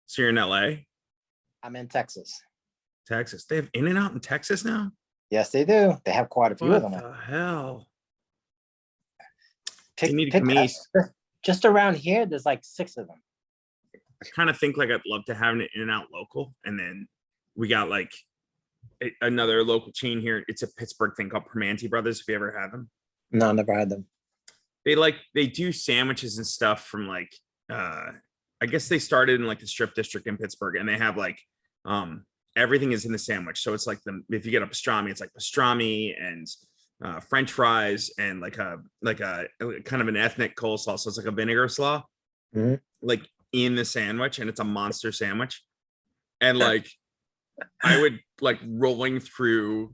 So you're in LA, I'm in Texas. Texas. They have In-N-Out in Texas now? Yes, they do. They have quite a few of What them. the hell? Pick, You need to pick come east. just around here, there's like 6 of them. I kind of think like I'd love to have an In-N-Out local, and then we got like another local chain here. It's a Pittsburgh thing called Primanti Brothers. If you ever had them, No, never had them. they do sandwiches and stuff from like I guess they started in like the strip district in Pittsburgh, and they have like everything is in the sandwich. So it's like if you get a pastrami, it's like pastrami and French fries and like a kind of an ethnic coleslaw. So it's like a vinegar slaw, like in the sandwich, and it's a monster sandwich. And like I would like rolling through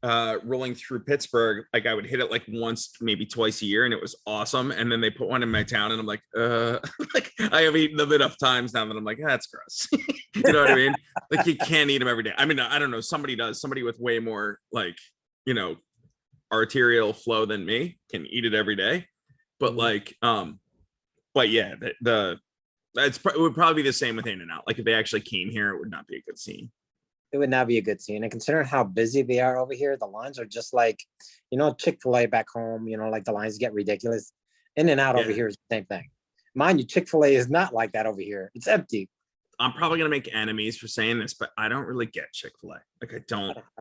Pittsburgh, like I would hit it like once, maybe twice a year, and it was awesome. And then they put one in my town, and I'm like, like I have eaten them enough times now that I'm like, that's gross. You know what I mean? Like you can't eat them every day. I mean, I don't know. Somebody does. Somebody with way more like, arterial flow than me can eat it every day. But like, but yeah, it would probably be the same with In-N-Out. Like if they actually came here, it would not be a good scene. It would not be a good scene. And considering how busy they are over here, the lines are just like, Chick-fil-A back home, like the lines get ridiculous. In-N-Out over here is the same thing. Mind you, Chick-fil-A is not like that over here. It's empty. I'm probably going to make enemies for saying this, but I don't really get Chick-fil-A. Like I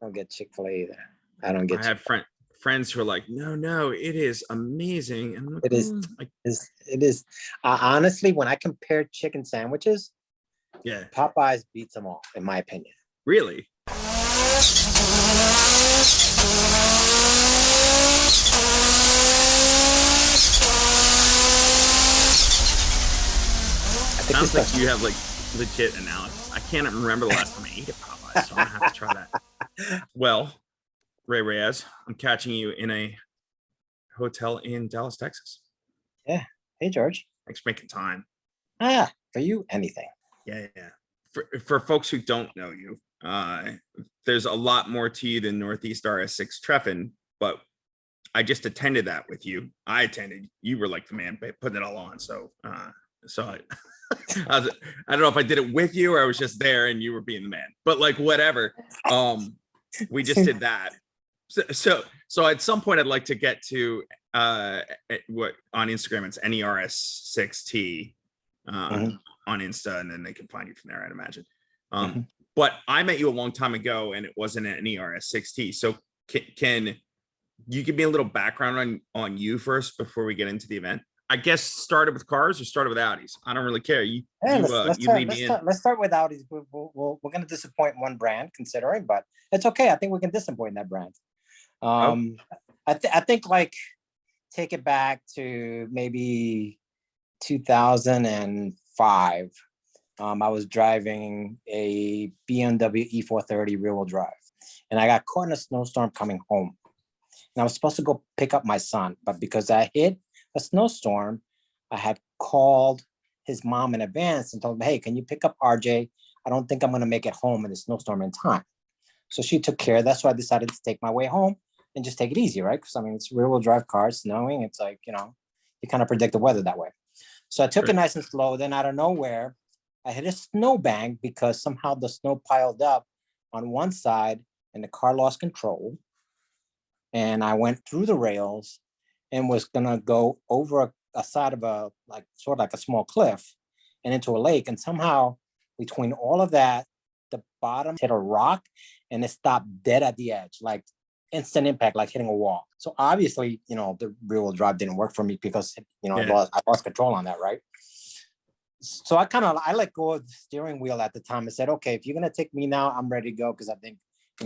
don't get Chick-fil-A either. I don't get I have friends who are like, no, it is amazing. And like, it is. Honestly, when I compare chicken sandwiches, yeah, Popeyes beats them all, in my opinion. Really? I Sounds like you have like legit analysis. I can't remember the last time I ate at Popeyes, so I'm gonna have to try that. Well, Ray Reyes, I'm catching you in a hotel in Dallas, Texas. Yeah. Hey, George. Thanks for making time. For you, anything. Yeah. For folks who don't know you, there's a lot more to you than Northeast RS6 Treffen, but I just attended that with you. You were like the man putting it all on. So I don't know if I did it with you or I was just there and you were being the man, but like whatever. We just did that. So at some point I'd like to get to what on Instagram it's NERS6T on Insta, and then they can find you from there, I'd imagine. But I met you a long time ago and it wasn't an NERS6T. So can you give me a little background on you first before we get into the event? I guess started with cars or started with Audis. I don't really care. Let's start with Audis. We're going to disappoint one brand considering, but it's okay. I think we can disappoint that brand. I think like take it back to maybe 2005. I was driving a BMW E430 rear-wheel drive, and I got caught in a snowstorm coming home. And I was supposed to go pick up my son, but because I hit a snowstorm, I had called his mom in advance and told him, hey, can you pick up RJ? I don't think I'm going to make it home in the snowstorm in time. So she took care of that. So I decided to take my way home and just take it easy, right? Because I mean, it's rear-wheel drive car, snowing. It's like, you kind of predict the weather that way. So I took it nice and slow. Then out of nowhere, I hit a snowbank because somehow the snow piled up on one side and the car lost control. And I went through the rails and was gonna go over a side of a sort of like a small cliff and into a lake. And somehow between all of that, the bottom hit a rock and it stopped dead at the edge, like instant impact, like hitting a wall. So obviously, the rear-wheel drive didn't work for me because, I lost control on that, right? So I let go of the steering wheel at the time and said, okay, if you're going to take me now, I'm ready to go because I think,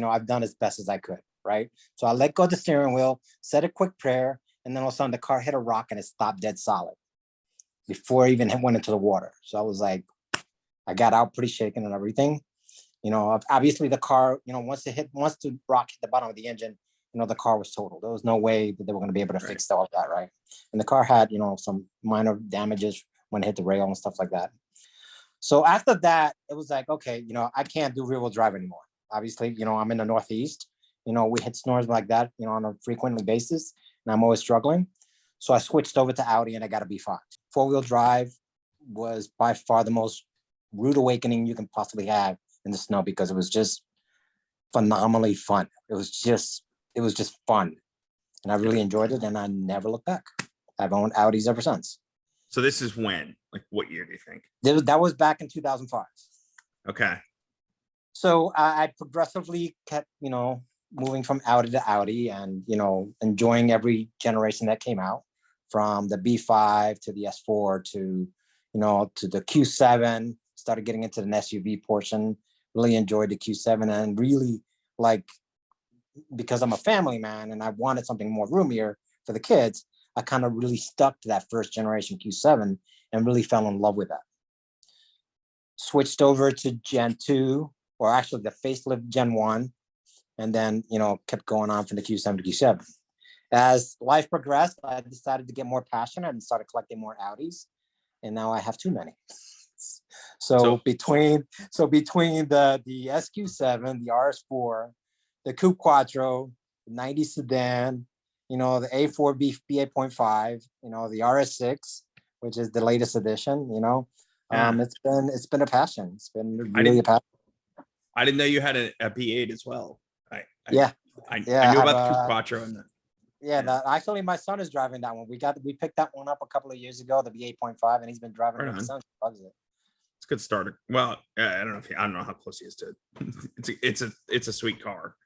I've done as best as I could, right? So I let go of the steering wheel, said a quick prayer, and then all of a sudden the car hit a rock and it stopped dead solid before it even went into the water. So I was like, I got out pretty shaken and everything. Obviously the car, once the rock hit the bottom of the engine, the car was totaled. There was no way that they were going to be able to fix all of that, right? And the car had, some minor damages when it hit the rail and stuff like that. So after that, it was like, okay, I can't do rear-wheel drive anymore. Obviously, I'm in the Northeast. We hit snows like that, on a frequently basis, and I'm always struggling. So I switched over to Audi and I got a B5. Four-wheel drive was by far the most rude awakening you can possibly have in the snow, because it was just phenomenally fun. It was just fun. And I really enjoyed it, and I never looked back. I've owned Audis ever since. So this is when? Like, what year do you think? That was back in 2005. Okay. So I progressively kept, moving from Audi to Audi, and, enjoying every generation that came out, from the B5 to the S4 to the Q7. Started getting into the SUV portion. Really enjoyed the Q7, and really, like, because I'm a family man and I wanted something more roomier for the kids, I kind of really stuck to that first generation Q7 and really fell in love with that. Switched over to Gen 2, or actually the facelift Gen 1, and then, kept going on from the Q7 to Q7. As life progressed, I decided to get more passionate and started collecting more Audis, and now I have too many. So between the SQ7, the RS4, the Coupe Quattro, the 90 sedan, the A4 B8.5, the RS6, which is the latest edition, it's been a passion. It's been really a passion. I didn't know you had a B8 as well. I knew about the Coupe Quattro and actually my son is driving that one. We picked that one up a couple of years ago, the B8.5, and he's been driving it ever since. He loves it. It's a good starter. Well, I don't know how close he is to it. It's a sweet car.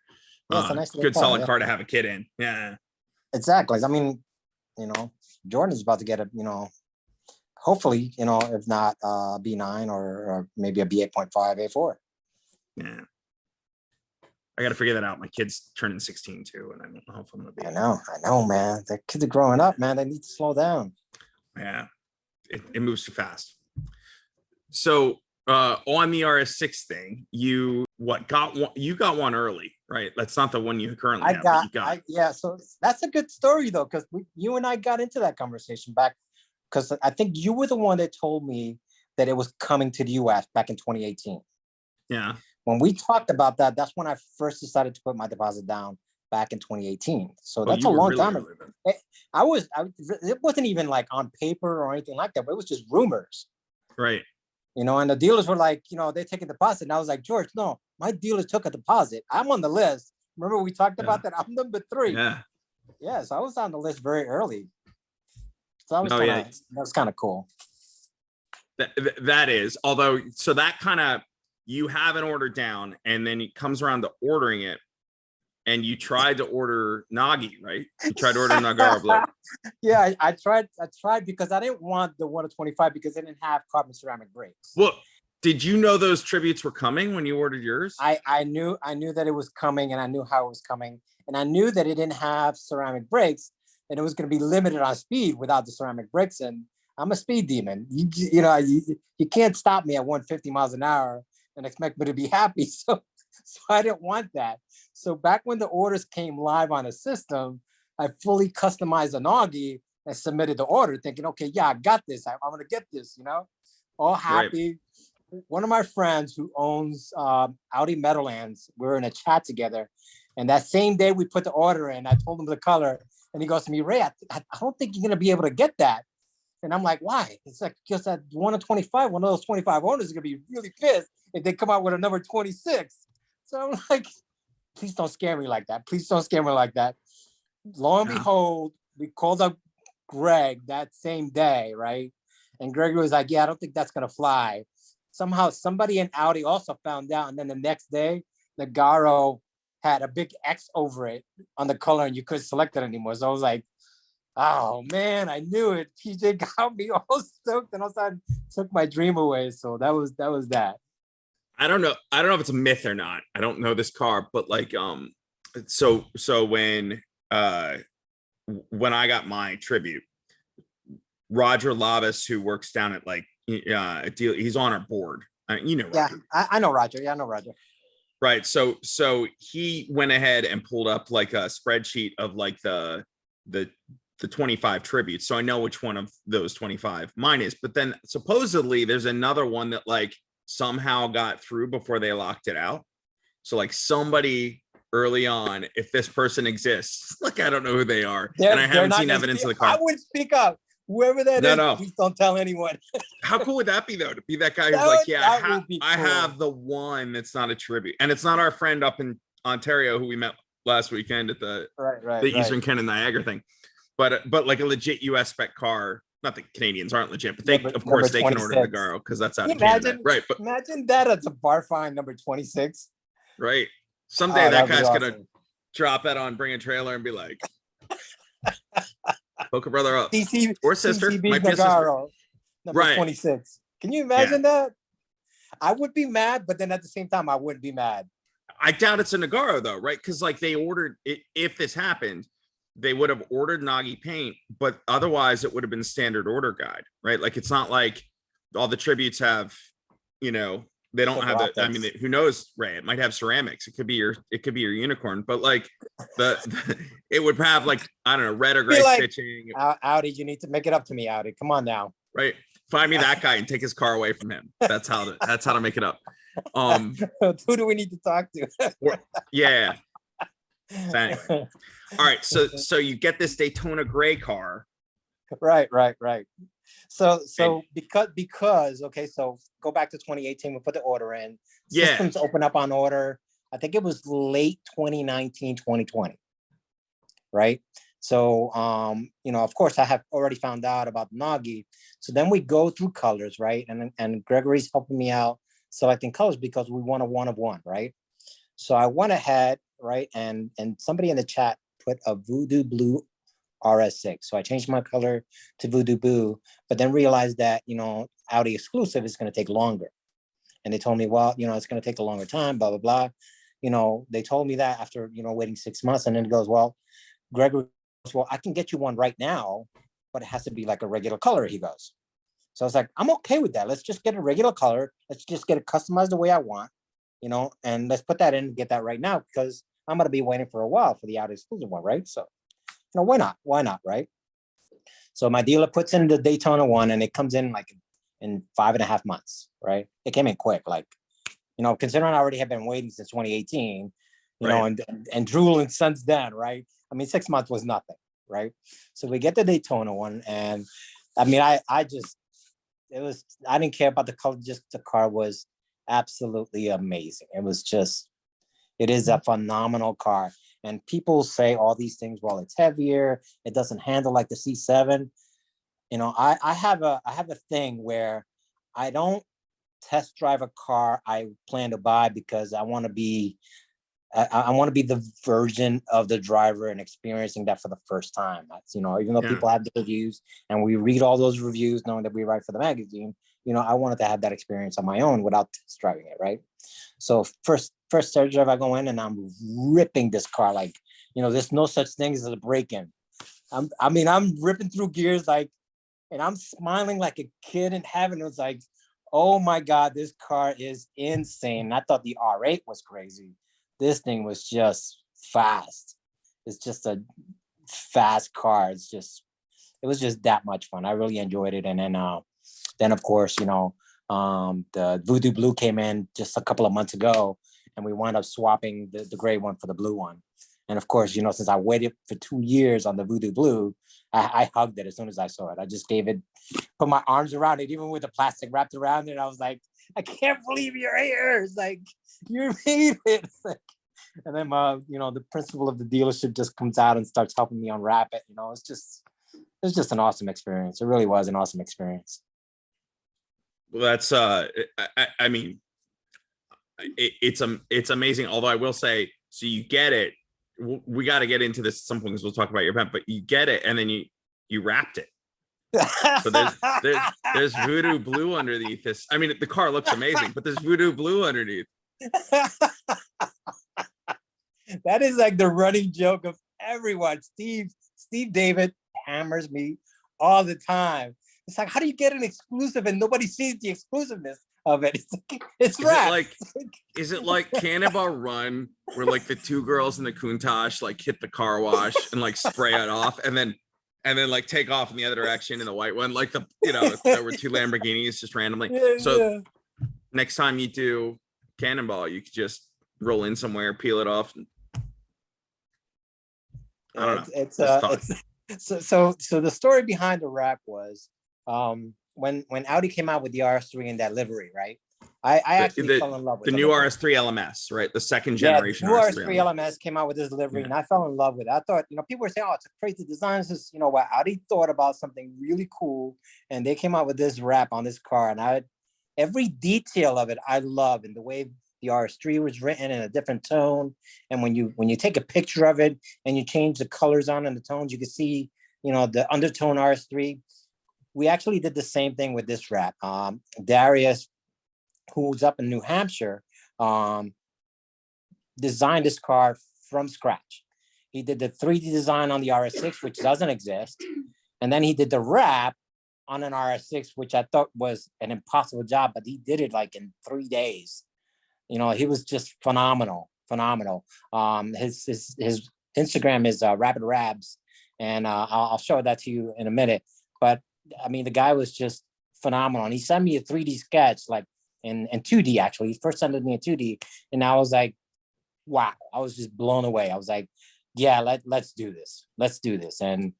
Yeah, it's a nice good car, solid car to have a kid in. Yeah. Exactly. I mean, Jordan's about to get a, hopefully, if not B9 or maybe a B8.5 A4. Yeah. I got to figure that out. My kid's turning 16 too, and I don't know if I'm gonna be. I know, man. The kids are growing up, man. They need to slow down. Yeah, it moves too fast. So on the RS6 thing, you got one? You got one early, right? That's not the one you currently have. Yeah. So that's a good story though, because you and I got into that conversation back, because I think you were the one that told me that it was coming to the US back in 2018. Yeah. When we talked about that, that's when I first decided to put my deposit down back in 2018. So that's a long time ago. It wasn't even like on paper or anything like that, but it was just rumors. Right. And the dealers were like, they take a deposit. And I was like, George, no, my dealer took a deposit. I'm on the list. Remember we talked about that? I'm number 3. Yeah. Yeah. So I was on the list very early. So that was kind of cool. That is, although, so that kind of, you have an order down, and then it comes around to ordering it, and you tried to order Nagi, right? You tried to order Nagara Blue. Yeah, I tried because I didn't want the 1-25 because they didn't have carbon ceramic brakes. Well, did you know those tributes were coming when you ordered yours? I knew that it was coming, and I knew how it was coming, and I knew that it didn't have ceramic brakes, and it was going to be limited on speed without the ceramic brakes. And I'm a speed demon. You can't stop me at 150 miles an hour and expect me to be happy. So I didn't want that. So back when the orders came live on the system, I fully customized a Nagi and submitted the order thinking, okay, yeah, I got this. I'm going to get this, all happy. Right. One of my friends who owns Audi Meadowlands, we were in a chat together. And that same day we put the order in, I told him the color, and he goes to me, Ray, I don't think you're going to be able to get that. And I'm like, why? It's like, because that 1-25, one of those 25 owners is going to be really pissed if they come out with a number 26. So I'm like, please don't scare me like that. Please don't scare me like that. Lo and behold, we called up Greg that same day, right? And Greg was like, yeah, I don't think that's going to fly. Somehow somebody in Audi also found out. And then the next day, Nagaro had a big X over it on the color, and you couldn't select it anymore. So I was like, oh man, I knew it. PJ got me all stoked, and all of a sudden took my dream away. So that was that. I don't know if it's a myth or not. I don't know this car, but like, so when I got my tribute, Roger Labas, who works down at like a deal, he's on our board. Roger. Yeah, I know Roger. Yeah, I know Roger. Right. So he went ahead and pulled up like a spreadsheet of like the 25 tributes. So I know which one of those 25 mine is. But then supposedly there's another one that like somehow got through before they locked it out. So like somebody early on, if this person exists, like I don't know who they are, and I haven't seen evidence of the car. I wouldn't speak up. Whoever that No, is, no. please don't tell anyone. How cool would that be though? To be that guy who's That like, would- yeah, that would be I cool. have the one that's not a tribute, and it's not our friend up in Ontario who we met last weekend at the Right. Eastern Canada Niagara thing, but like a legit US spec car. Not that Canadians aren't legit, but they Number- of course number they can order 26. the Garo because that's out Can of you Canada, imagine? right? But Imagine that as a bar find number 26. right, someday Oh, that that'd be guy's gonna awesome. drop that on, bring a trailer, and be like, hook a brother up CC, or sister, CCB's might be a sister. Nagaro, number Right. 26. Can you imagine that? I would be mad, but then at the same time, I wouldn't be mad. I doubt it's a Nagaro though, right? Because like they ordered it, if this happened, they would have ordered Nagi paint, but otherwise it would have been standard order guide, right? Like it's not like all the tributes have, you know, they don't Silver have the. I optics. mean, who knows, Ray? It might have ceramics. It could be your unicorn, but like it would have like I don't know, red or gray like- stitching, Audi, you need to make it up to me, Audi. Come on now. right? Find me that guy and take his car away from him. That's how to make it up. Who do we need to talk to? Yeah. Thanks. All right, so you get this Daytona gray car. Right. So because okay, so go back to 2018. We put the order in. Yeah. Systems open up on order. I think it was late 2019, 2020. Right. So you know, of course, I have already found out about Nagi. So then we go through colors, right? And Gregory's helping me out selecting colors because we want a one of one, right? So I went ahead, right, and somebody in the chat put a Voodoo Blue RS6. So I changed my color to Voodoo Blue, but then realized that, you know, Audi exclusive is going to take longer. And they told me, well, you know, it's going to take a longer time, blah, blah, blah. You know, they told me that after, you know, waiting 6 months. And then it goes, well, Gregory goes, well, I can get you one right now, but it has to be like a regular color, he goes. So I was like, I'm okay with that. Let's just get a regular color. Let's just get it customized the way I want, you know, and let's put that in and get that right now because I'm going to be waiting for a while for the Audi exclusive one, right? So, you know, why not? Why not, right? So my dealer puts in the Daytona one and it comes in like in 5.5 months, right? It came in quick, like, you know, considering I already have been waiting since 2018, you know, and drooling since then, right? I mean, 6 months was nothing, right? So we get the Daytona one and I mean, I didn't care about the color, just the car was absolutely amazing. It was just, it is a phenomenal car. And people say all these things, well, it's heavier, it doesn't handle like the C7. You know, I have a thing where I don't test drive a car I plan to buy because I want to be the version of the driver and experiencing that for the first time. That's, you know, even though people have the reviews and we read all those reviews knowing that we write for the magazine, you know, I wanted to have that experience on my own without test driving it, right? So first test drive I go in and I'm ripping this car like, you know, there's no such thing as a break-in. I'm ripping through gears like, and I'm smiling like a kid in heaven. It was like, oh my God, this car is insane. And I thought the R8 was crazy. This thing was just fast. It's just a fast car. It was just that much fun. I really enjoyed it. And then of course, you know, the Voodoo Blue came in just a couple of months ago and we wound up swapping the gray one for the blue one. And of course, you know, since I waited for 2 years on the Voodoo Blue, I hugged it as soon as I saw it. I just put my arms around it, even with the plastic wrapped around it. I was like, I can't believe you're here. It's like, you made it. And then, you know, the principal of the dealership just comes out and starts helping me unwrap it. You know, it's just an awesome experience. It really was an awesome experience. Well, that's I mean, it's amazing. Although I will say, so you get it. We got to get into this at some point because we'll talk about your event. But you get it, and then you wrapped it. So there's Voodoo Blue underneath this. I mean, the car looks amazing, but there's Voodoo Blue underneath. That is like the running joke of everyone. Steve David hammers me all the time. It's like, how do you get an exclusive and nobody sees the exclusiveness of it? It's like, it's right. Is it like Cannonball Run, where like the two girls in the Countach like hit the car wash and like spray it off, and then like take off in the other direction in the white one, like there were two Lamborghinis just randomly. Next time you do Cannonball, you could just roll in somewhere, peel it off. I don't know. So the story behind the wrap was when Audi came out with the RS3 in that livery, right? I actually fell in love with the new RS3 LMS, right? The second generation the new RS3 RS3 LMS came out with this livery, and I fell in love with it. I thought, people were saying, "Oh, it's a crazy design." This is, what Audi thought about something really cool, and they came out with this wrap on this car, and every detail of it I love, and the way the RS3 was written in a different tone, and when you take a picture of it and you change the colors on and the tones, you can see, the undertone RS3. We actually did the same thing with this wrap. Darius, who's up in New Hampshire, designed this car from scratch. He did the 3D design on the RS6, which doesn't exist. And then he did the wrap on an RS6, which I thought was an impossible job, but he did it like in 3 days. He was just phenomenal. His Instagram is Rapid Rabs, and I'll show that to you in a minute. But I mean, the guy was just phenomenal. And he sent me a 3D sketch, like in 2D, actually. He first sent it to me in 2D. And I was like, wow, I was just blown away. I was like, yeah, let's do this. Let's do this. And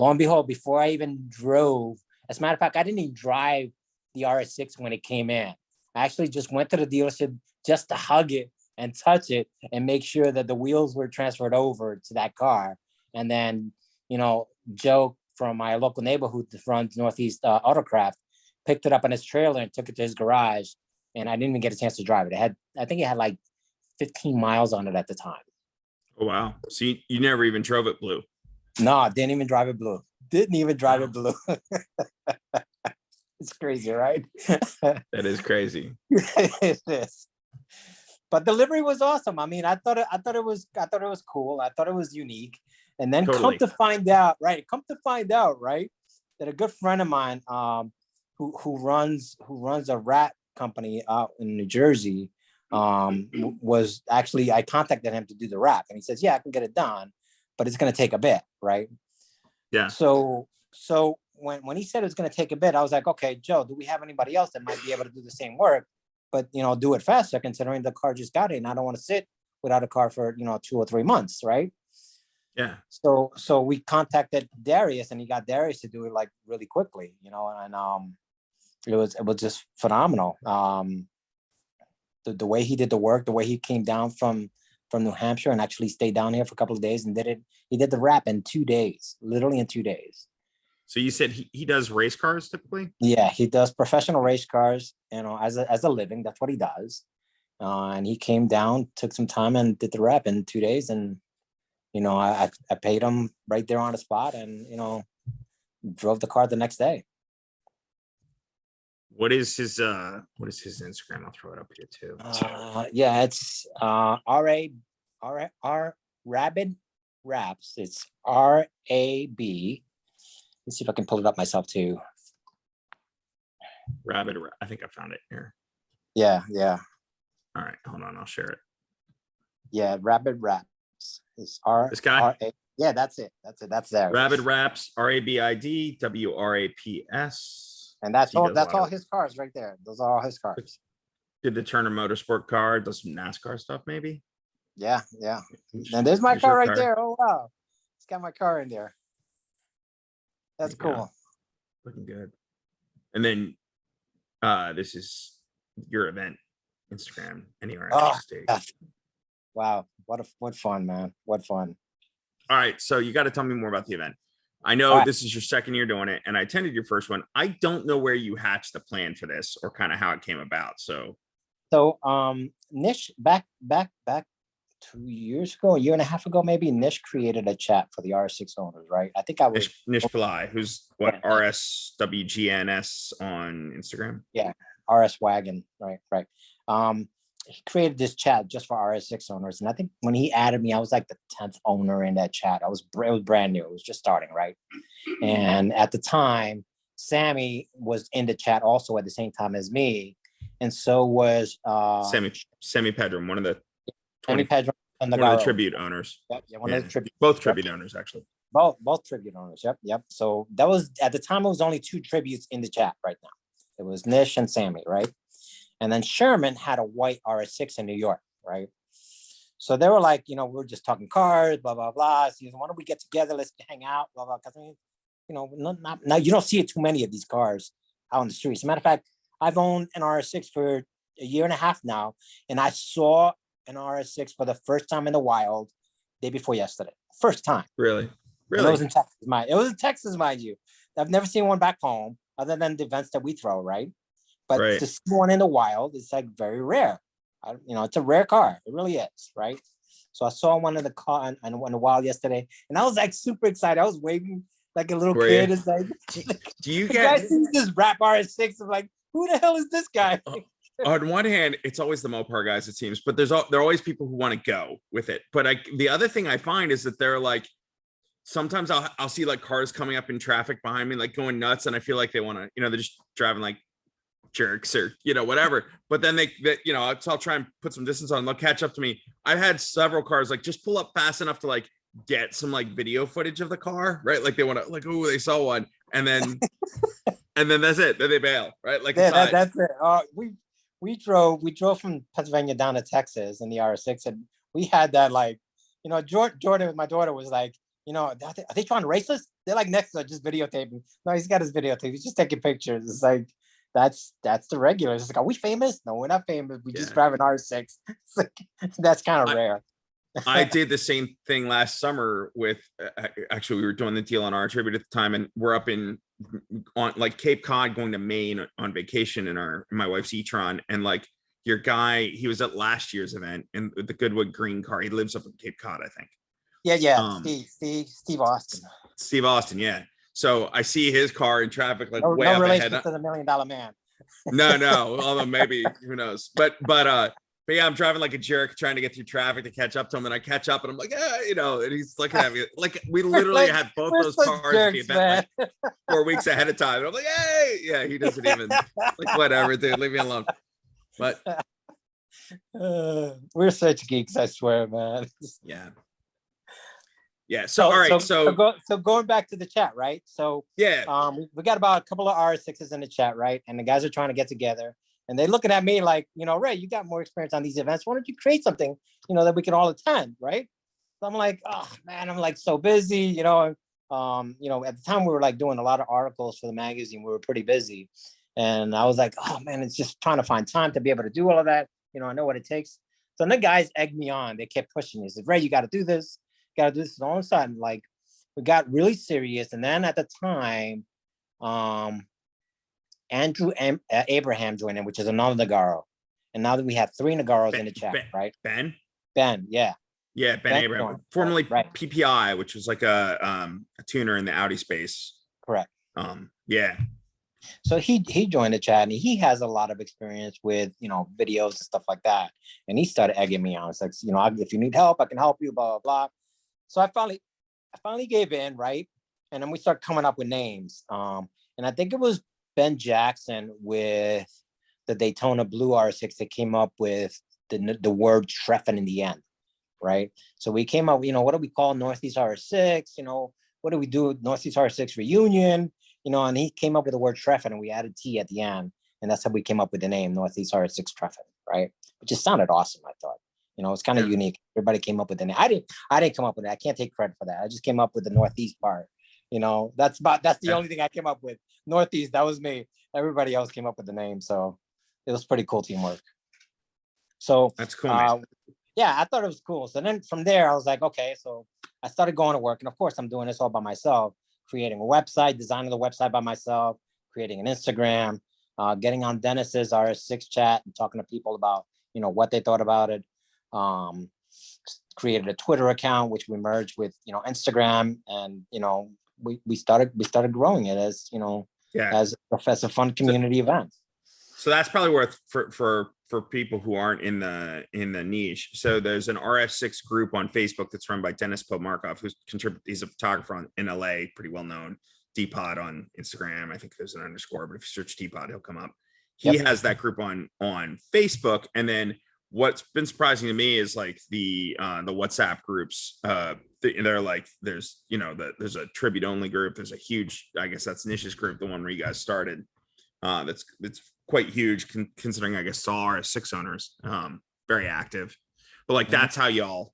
lo and behold, before I even drove, as a matter of fact, I didn't even drive the RS6 when it came in. I actually just went to the dealership just to hug it and touch it and make sure that the wheels were transferred over to that car. And then, Joe from my local neighborhood that runs Northeast Autocraft picked it up on his trailer and took it to his garage. And I didn't even get a chance to drive it. I think it had like 15 miles on it at the time. Oh, wow. So you never even drove it blue? No, I didn't even drive it blue. Didn't even drive it blue. It's crazy, right? That is crazy. It is. But the livery was awesome. I mean, I thought it was cool. I thought it was unique. And then come to find out, right? That a good friend of mine, who runs a wrap company out in New Jersey, was actually, I contacted him to do the wrap, and he says, yeah, I can get it done, but it's going to take a bit, right? Yeah. So when he said it was going to take a bit, I was like, okay, Joe, do we have anybody else that might be able to do the same work, but do it faster, considering the car just got it, and I don't want to sit without a car for 2 or 3 months, right? Yeah. So we contacted Darius, and he got Darius to do it like really quickly, and it was just phenomenal. The way he did the work, the way he came down from New Hampshire and actually stayed down here for a couple of days and did it. He did the wrap in 2 days, literally in 2 days. So you said he does race cars typically? Yeah, he does professional race cars, as a living. That's what he does. And he came down, took some time, and did the wrap in 2 days. And I paid him right there on the spot, and drove the car the next day. What is his Instagram? I'll throw it up here too. Yeah, it's R Rabid Raps. It's RAB. Let's see if I can pull it up myself too. Rabid. I think I found it here. Yeah. All right, hold on. I'll share it. Yeah, Rabid Raps. It's This guy. R-A. Yeah, that's it. That's there. Rabid Raps. RABID WRAPS. And that's all his cars right there. Those are all his cars. Did the Turner Motorsport car, does some NASCAR stuff maybe? Yeah. And there's my car right there. Oh wow. It's got my car in there. That's cool. Looking good. And then this is your event, Instagram, anywhere. Wow. What fun, man. What fun. All right. So you got to tell me more about the event. I know this is your second year doing it, and I attended your first one. I don't know where you hatched the plan for this or kind of how it came about. So Nish, back 2 years ago, a year and a half ago, maybe, Nish created a chat for the RS6 owners, right? I think I was Nish Pillai, who's what, RSWGNS on Instagram. Yeah, RS Wagon, right. He created this chat just for RS6 owners, and I think when he added me, I was like the 10th owner in that chat. It was brand new. It was just starting, right? And at the time, Sammy was in the chat also at the same time as me, and so was Sammy Pedram, one of the Sammy Pedram and one of the tribute owners. Yep, one of the tribute. Both tribute owners, actually. Both tribute owners. Yep. So that was at the time. It was only 2 tributes in the chat right now. It was Nish and Sammy, right? And then Sherman had a white RS6 in New York, right? So they were like, you know, we're just talking cars, blah, blah, blah. So, why don't we get together? Let's hang out, blah, blah. Because, I mean, you know, not now you don't see too many of these cars out on the streets. As a matter of fact, I've owned an RS6 for a year and a half now, and I saw an RS6 for the first time in the wild day before yesterday. First time. Really? And Really? it was in Texas, mind you. I've never seen one back home other than the events that we throw, right? But Right. to see one in the wild is like very rare. You know, it's a rare car. It really is, right? So I saw one in the car in the wild yesterday, and I was like super excited. I was waving like a little Were kid. you? It's like, Do you the guy get sees this rap RS6. I'm like, who the hell is this guy? on one hand, it's always the Mopar guys, it seems, but there are always people who want to go with it. But the other thing I find is that they're like, sometimes I'll see like cars coming up in traffic behind me, like going nuts, and I feel like they want to, you know, they're just driving like jerks or, you know, whatever. But then they you know, I'll try and put some distance on, they'll catch up to me. I've had several cars like just pull up fast enough to like get some like video footage of the car, right? Like they want to like, oh, they saw one, and then that's it. Then they bail, right? Like Yeah, that's it. We drove from Pennsylvania down to Texas in the RS6, and we had that like, you know, Jordan with my daughter was like, you know, are they trying to race us? They're like next to us, just videotaping. No, he's got his videotape. He's just taking pictures. It's like that's the regulars. It's like, are we famous? No, we're not famous. We just drive an R6. It's like, that's kind of rare. I did the same thing last summer with actually we were doing the deal on our tribute at the time, and we're up on like Cape Cod going to Maine on vacation in my wife's e-tron, and like your guy, he was at last year's event in the Goodwood green car. He lives up in Cape Cod, I think. Yeah. Steve Austin. Steve Austin, yeah. So I see his car in traffic, like way no up relation ahead. to the $1 Million Man. No, although maybe, who knows? But yeah, I'm driving like a jerk trying to get through traffic to catch up to him, and I catch up and I'm like, you know, and he's looking at me like we literally had both those cars at the event like 4 weeks ahead of time. And I'm like, hey, yeah, he doesn't even like whatever, dude, leave me alone. But we're such geeks, I swear, man. Yeah. So all right. So going back to the chat, right? So yeah, we got about a couple of R6s in the chat, right? And the guys are trying to get together, and they're looking at me like, you know, Ray, you got more experience on these events. Why don't you create something, you know, that we can all attend, right? So I'm like, oh man, I'm like so busy, you know. You know, at the time we were like doing a lot of articles for the magazine. We were pretty busy, and I was like, oh man, it's just trying to find time to be able to do all of that. You know, I know what it takes. So then the guys egged me on. They kept pushing me. They said, Ray, you got to do this. Got to do this. And all of a sudden, like, we got really serious. And then at the time, Andrew Abraham joined in, which is another Nagaro. And now that we have 3 Nagaros in the chat, right? Ben, yeah. Yeah, Ben Abraham, joined, formerly right. PPI, which was like a tuner in the Audi space. Correct. Yeah. So he joined the chat, and he has a lot of experience with, you know, videos and stuff like that. And he started egging me on. It's like, you know, if you need help, I can help you, blah, blah, blah. So I finally gave in, right? And then we start coming up with names. And I think it was Ben Jackson with the Daytona Blue R6 that came up with the word Treffen in the end, right? So we came up, you know, what do we call Northeast R6? You know, what do we do? Northeast R6 reunion, you know, and he came up with the word Treffen, and we added T at the end. And that's how we came up with the name Northeast R6 Treffen, right? It just sounded awesome, I thought. You know, it's kind of unique. Everybody came up with the name. I didn't come up with it. I can't take credit for that. I just came up with the Northeast part. You know, that's the only thing I came up with. Northeast, that was me. Everybody else came up with the name. So it was pretty cool teamwork. So that's cool. Yeah, I thought it was cool. So then from there, I was like, okay. So I started going to work. And of course, I'm doing this all by myself, creating a website, designing the website by myself, creating an Instagram, getting on Dennis's RS6 chat and talking to people about, you know, what they thought about it. Created a Twitter account, which we merged with, you know, Instagram, and, you know, we started growing it as, you know, as a fun community event. So that's probably worth for people who aren't in the niche. So there's an RS6 group on Facebook that's run by Dennis Pomarkov, he's a photographer in LA, pretty well known. Dpod on Instagram. I think there's an underscore, but if you search Dpod, he'll come up. He has that group on Facebook, and then what's been surprising to me is like the WhatsApp groups. They're like, there's, you know, there's a tribute only group. There's a huge, I guess that's Nish's group, the one where you guys started. That's quite huge considering, I guess, all RS6 owners. Very active. but like Mhm. that's how y'all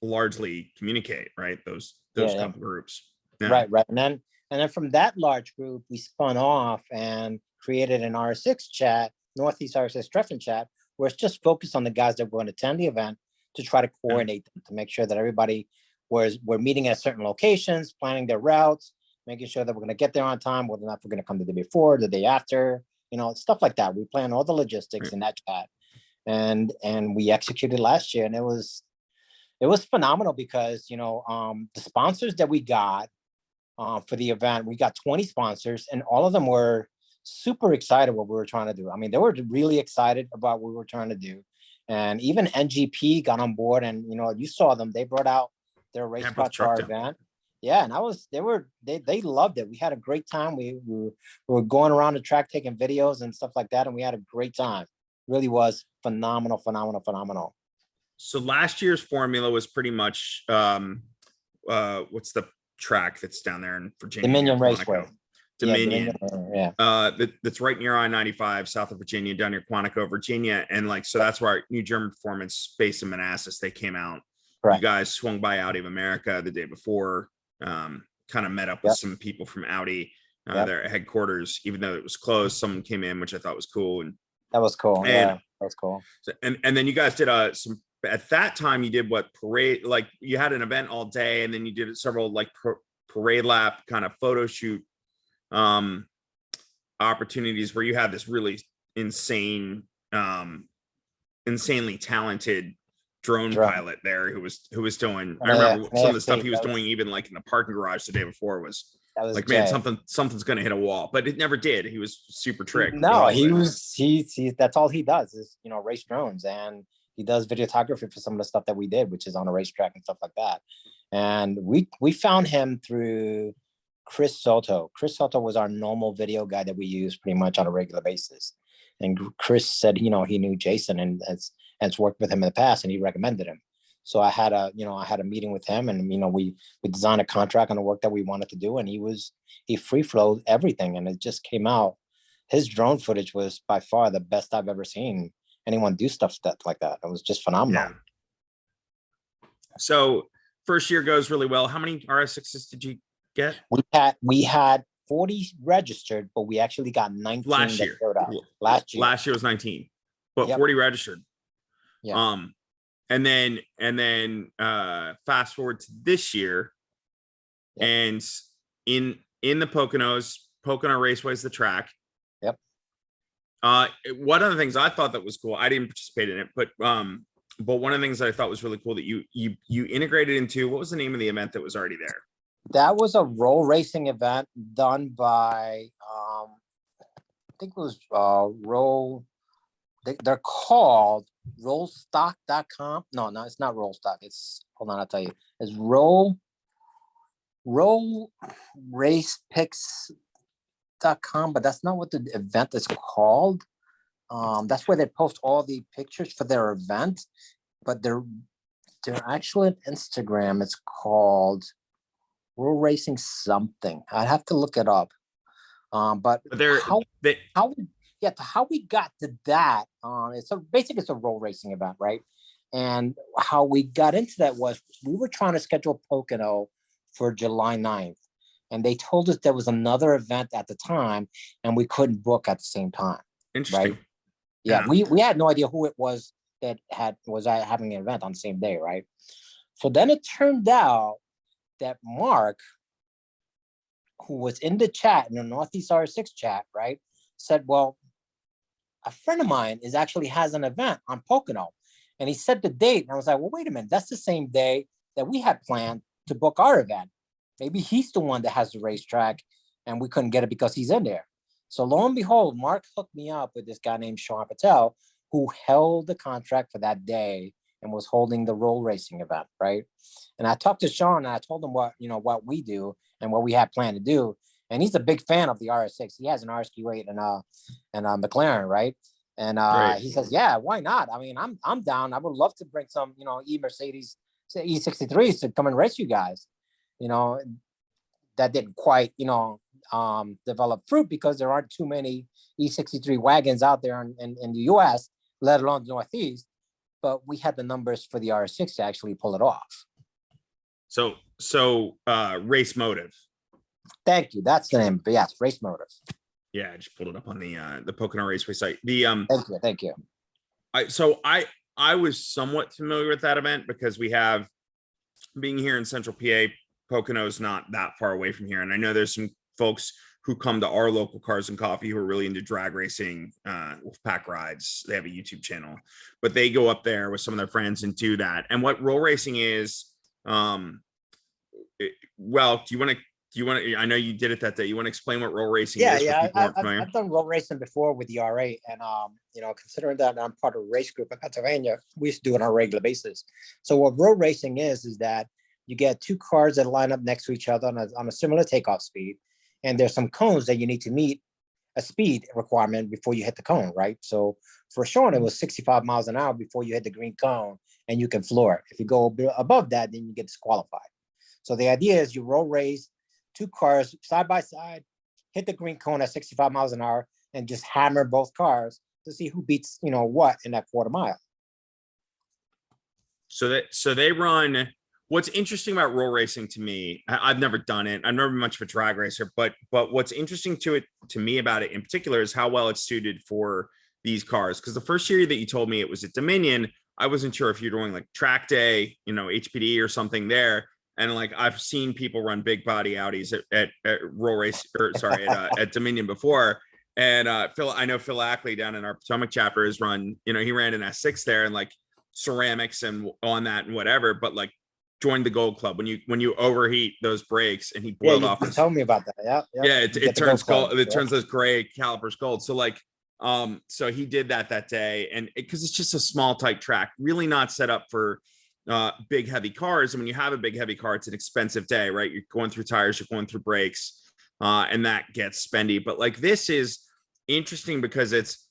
largely communicate, right? Those Yeah, couple groups. Yeah. right. And then from that large group, we spun off and created an R6 chat, Northeast R6 Treffen chat, where it's just focused on the guys that were going to attend the event to try to coordinate them, to make sure that everybody we're meeting at certain locations, planning their routes, making sure that we're going to get there on time, whether or not we're going to come the day before, the day after, stuff like that. We plan all the logistics Right. in that chat, and we executed last year, and it was phenomenal because the sponsors that we got for the event, we got 20 sponsors, and all of them were super excited what we were trying to do. I mean, they were really excited about what we were trying to do, and even NGP got on board, and you saw them. They brought out their race car to our event. Yeah, and they loved it. We had a great time. We were going around the track taking videos and stuff like that, and we had a great time. Really was phenomenal. So last year's formula was pretty much what's the track that's down there in Virginia? Dominion Raceway. Dominion. Yeah. That's right near I-95, south of Virginia, down near Quantico, Virginia. And like, so that's where New German Performance based in Manassas, they came out. Correct. You guys swung by Audi of America the day before, kind of met up with some people from Audi, their headquarters, even though it was closed. Someone came in, which I thought was cool. And that was cool. That was cool. So, and then you guys did some, at that time you did what, parade, like you had an event all day, and then you did several like parade lap kind of photo shoot opportunities where you had this really insanely talented drone pilot there who was doing, I remember some of the stuff he was doing even like in the parking garage the day before was like, man, something's gonna hit a wall, but it never did. He was super tricked. No, he that's all he does is race drones, and he does videography for some of the stuff that we did, which is on a racetrack and stuff like that. And we found him through Chris Soto. Chris Soto was our normal video guy that we use pretty much on a regular basis. And Chris said, he knew Jason and has worked with him in the past, and he recommended him. So I had a meeting with him, and we designed a contract on the work that we wanted to do, and he free flowed everything, and it just came out. His drone footage was by far the best I've ever seen anyone do stuff like that. It was just phenomenal. Yeah. So first year goes really well. How many RS6s did you get? We had 40 registered, but we actually got 19 last year. Last year was 19, but 40 registered. Yeah. And then fast forward to this year, and in the Poconos, Pocono Raceway is the track. Yep. One of the things I thought that was cool, I didn't participate in it, but one of the things that I thought was really cool that you integrated into, what was the name of the event that was already there? That was a roll racing event done by I think it was roll. They're called rollstock.com. No, it's not rollstock. It's, hold on, I'll tell you. It's roll racepicks.com, but that's not what the event is called. That's where they post all the pictures for their event, but they're actually on Instagram. It's called Roll Racing something. I'd have to look it up. But how we got to that, it's a roll racing event, right? And how we got into that was we were trying to schedule Pocono for July 9th, and they told us there was another event at the time, and we couldn't book at the same time. Interesting. Right? Yeah, we had no idea who it was that was having an event on the same day, right? So then it turned out that Mark, who was in the chat, in the Northeast R6 chat, right, said, well, a friend of mine actually has an event on Pocono. And he said the date. And I was like, well, wait a minute. That's the same day that we had planned to book our event. Maybe he's the one that has the racetrack and we couldn't get it because he's in there. So lo and behold, Mark hooked me up with this guy named Sean Patel, who held the contract for that day and was holding the roll racing event, right? And I talked to Sean and I told him what we do and what we had planned to do. And he's a big fan of the RS6. He has an RSQ8 and a McLaren, right? And he says, yeah, why not? I mean, I'm down. I would love to bring some, Mercedes E63s to come and race you guys. That didn't quite, develop fruit because there aren't too many E63 wagons out there in the US, let alone the Northeast. but we had the numbers for the RS6 to actually pull it off. So Race Motive. Thank you. That's the name. But yes, Race Motive. Yeah, I just pulled it up on the Pocono Raceway site. Thank you. I was somewhat familiar with that event because we have, being here in Central PA, Pocono's not that far away from here, and I know there's some folks who come to our local Cars and Coffee who are really into drag racing, with pack rides. They have a YouTube channel, but they go up there with some of their friends and do that. And what roll racing is, well, do you want to, I know you did it that day. You want to explain what roll racing is? Yeah. I've done roll racing before with the RA, and considering that I'm part of a race group in Pennsylvania, we used to do it on a regular basis. So what roll racing is that you get two cars that line up next to each other on a similar takeoff speed, and there's some cones that you need to meet a speed requirement before you hit the cone, right? So for Sean, it was 65 miles an hour before you hit the green cone, and you can floor it. If you go above that, then you get disqualified. So the idea is you roll race two cars side by side, hit the green cone at 65 miles an hour, and just hammer both cars to see who beats, what in that quarter mile. So they run. What's interesting about roll racing to me, I've never done it. I've never been much of a drag racer, but what's interesting to me about it in particular is how well it's suited for these cars. Because the first year that you told me it was at Dominion, I wasn't sure if you're doing like track day, HPD or something there. And like I've seen people run big body Audis at roll race, or sorry, at Dominion before. And I know Phil Ackley down in our Potomac chapter has run, he ran an S6 there and like ceramics and on that and whatever, but like joined the Gold Club when you overheat those brakes, and he boiled off. You told me about that. Yeah. It turns gold. It turns those gray calipers gold. So like, so he did that day, and because it's just a small tight track, really not set up for big heavy cars. And when you have a big heavy car, it's an expensive day, right? You're going through tires, you're going through brakes, and that gets spendy. But like this is interesting because it's,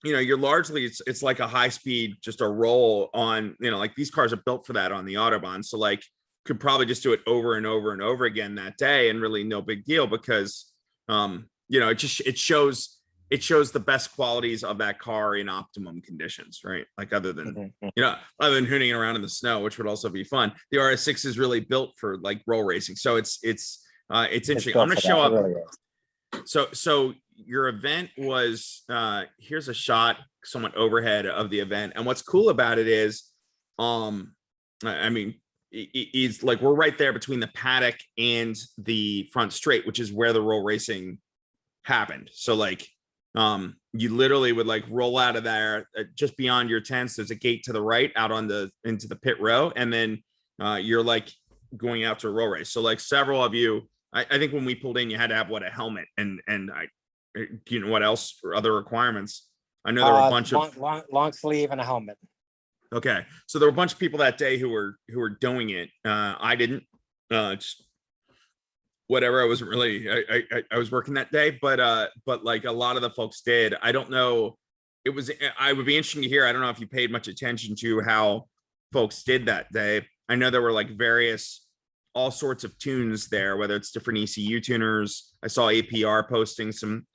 you're largely, it's like a high speed, just a roll on, like these cars are built for that on the Autobahn. So like could probably just do it over and over and over again that day, and really no big deal because, it shows the best qualities of that car in optimum conditions, right? Like other than, other than hooning around in the snow, which would also be fun. The RS6 is really built for like roll racing. So it's interesting. I'm going to show up. Really so your event was, here's a shot somewhat overhead of the event. And what's cool about it is, it's like, we're right there between the paddock and the front straight, which is where the roll racing happened. So like, you literally would like roll out of there, just beyond your tents. There's a gate to the right out into the pit row. And then, you're like going out to a roll race. So like several of you, I think when we pulled in, you had to have a helmet and what else for other requirements? I know there were a bunch of long sleeve and a helmet. Okay. So there were a bunch of people that day who were doing it. I didn't, just whatever. I wasn't really, I was working that day, but like a lot of the folks did. I don't know. I would be interesting to hear. I don't know if you paid much attention to how folks did that day. I know there were like all sorts of tunes there, whether it's different ECU tuners. I saw APR posting some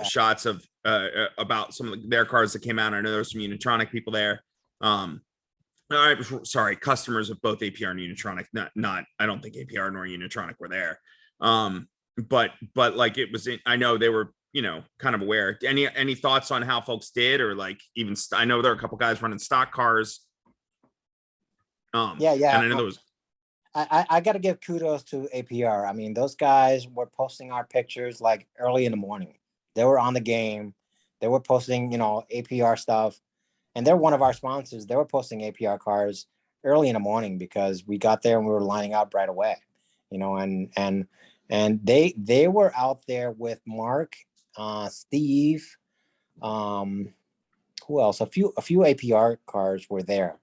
shots of about some of their cars that came out. I know there were some Unitronic people there. Sorry, customers of both APR and Unitronic. Not. I don't think APR nor Unitronic were there. But like it was. I know they were, kind of aware. Any thoughts on how folks did, or like even? I know there are a couple guys running stock cars. Yeah. And I know there was. I got to give kudos to APR. I mean, those guys were posting our pictures like early in the morning. They were on the game. They were posting, APR stuff. And they're one of our sponsors. They were posting APR cars early in the morning because we got there and we were lining up right away, and they were out there with Mark, Steve, who else? A few APR cars were there.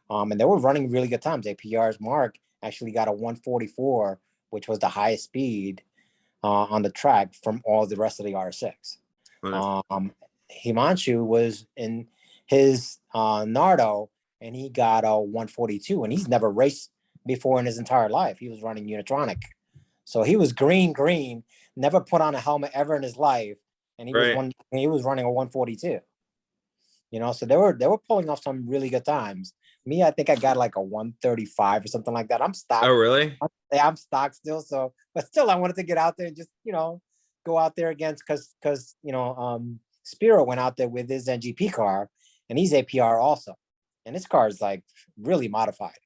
And they were running really good times. APR's Mark actually got a 144, which was the highest speed on the track from all the rest of the R6. Right. Himanshu was in his Nardo, and he got a 142, and he's never raced before in his entire life. He was running Unitronic. So he was green, never put on a helmet ever in his life, and he was running a 142. you know, so they were pulling off some really good times. Me, I think I got like a 135 or something like that. I'm stocked. Oh, really? I'm stocked still. So, but still, I wanted to get out there and just, you know, go out there against because you know, Spiro went out there with his NGP car, and he's APR also, and his car is like really modified.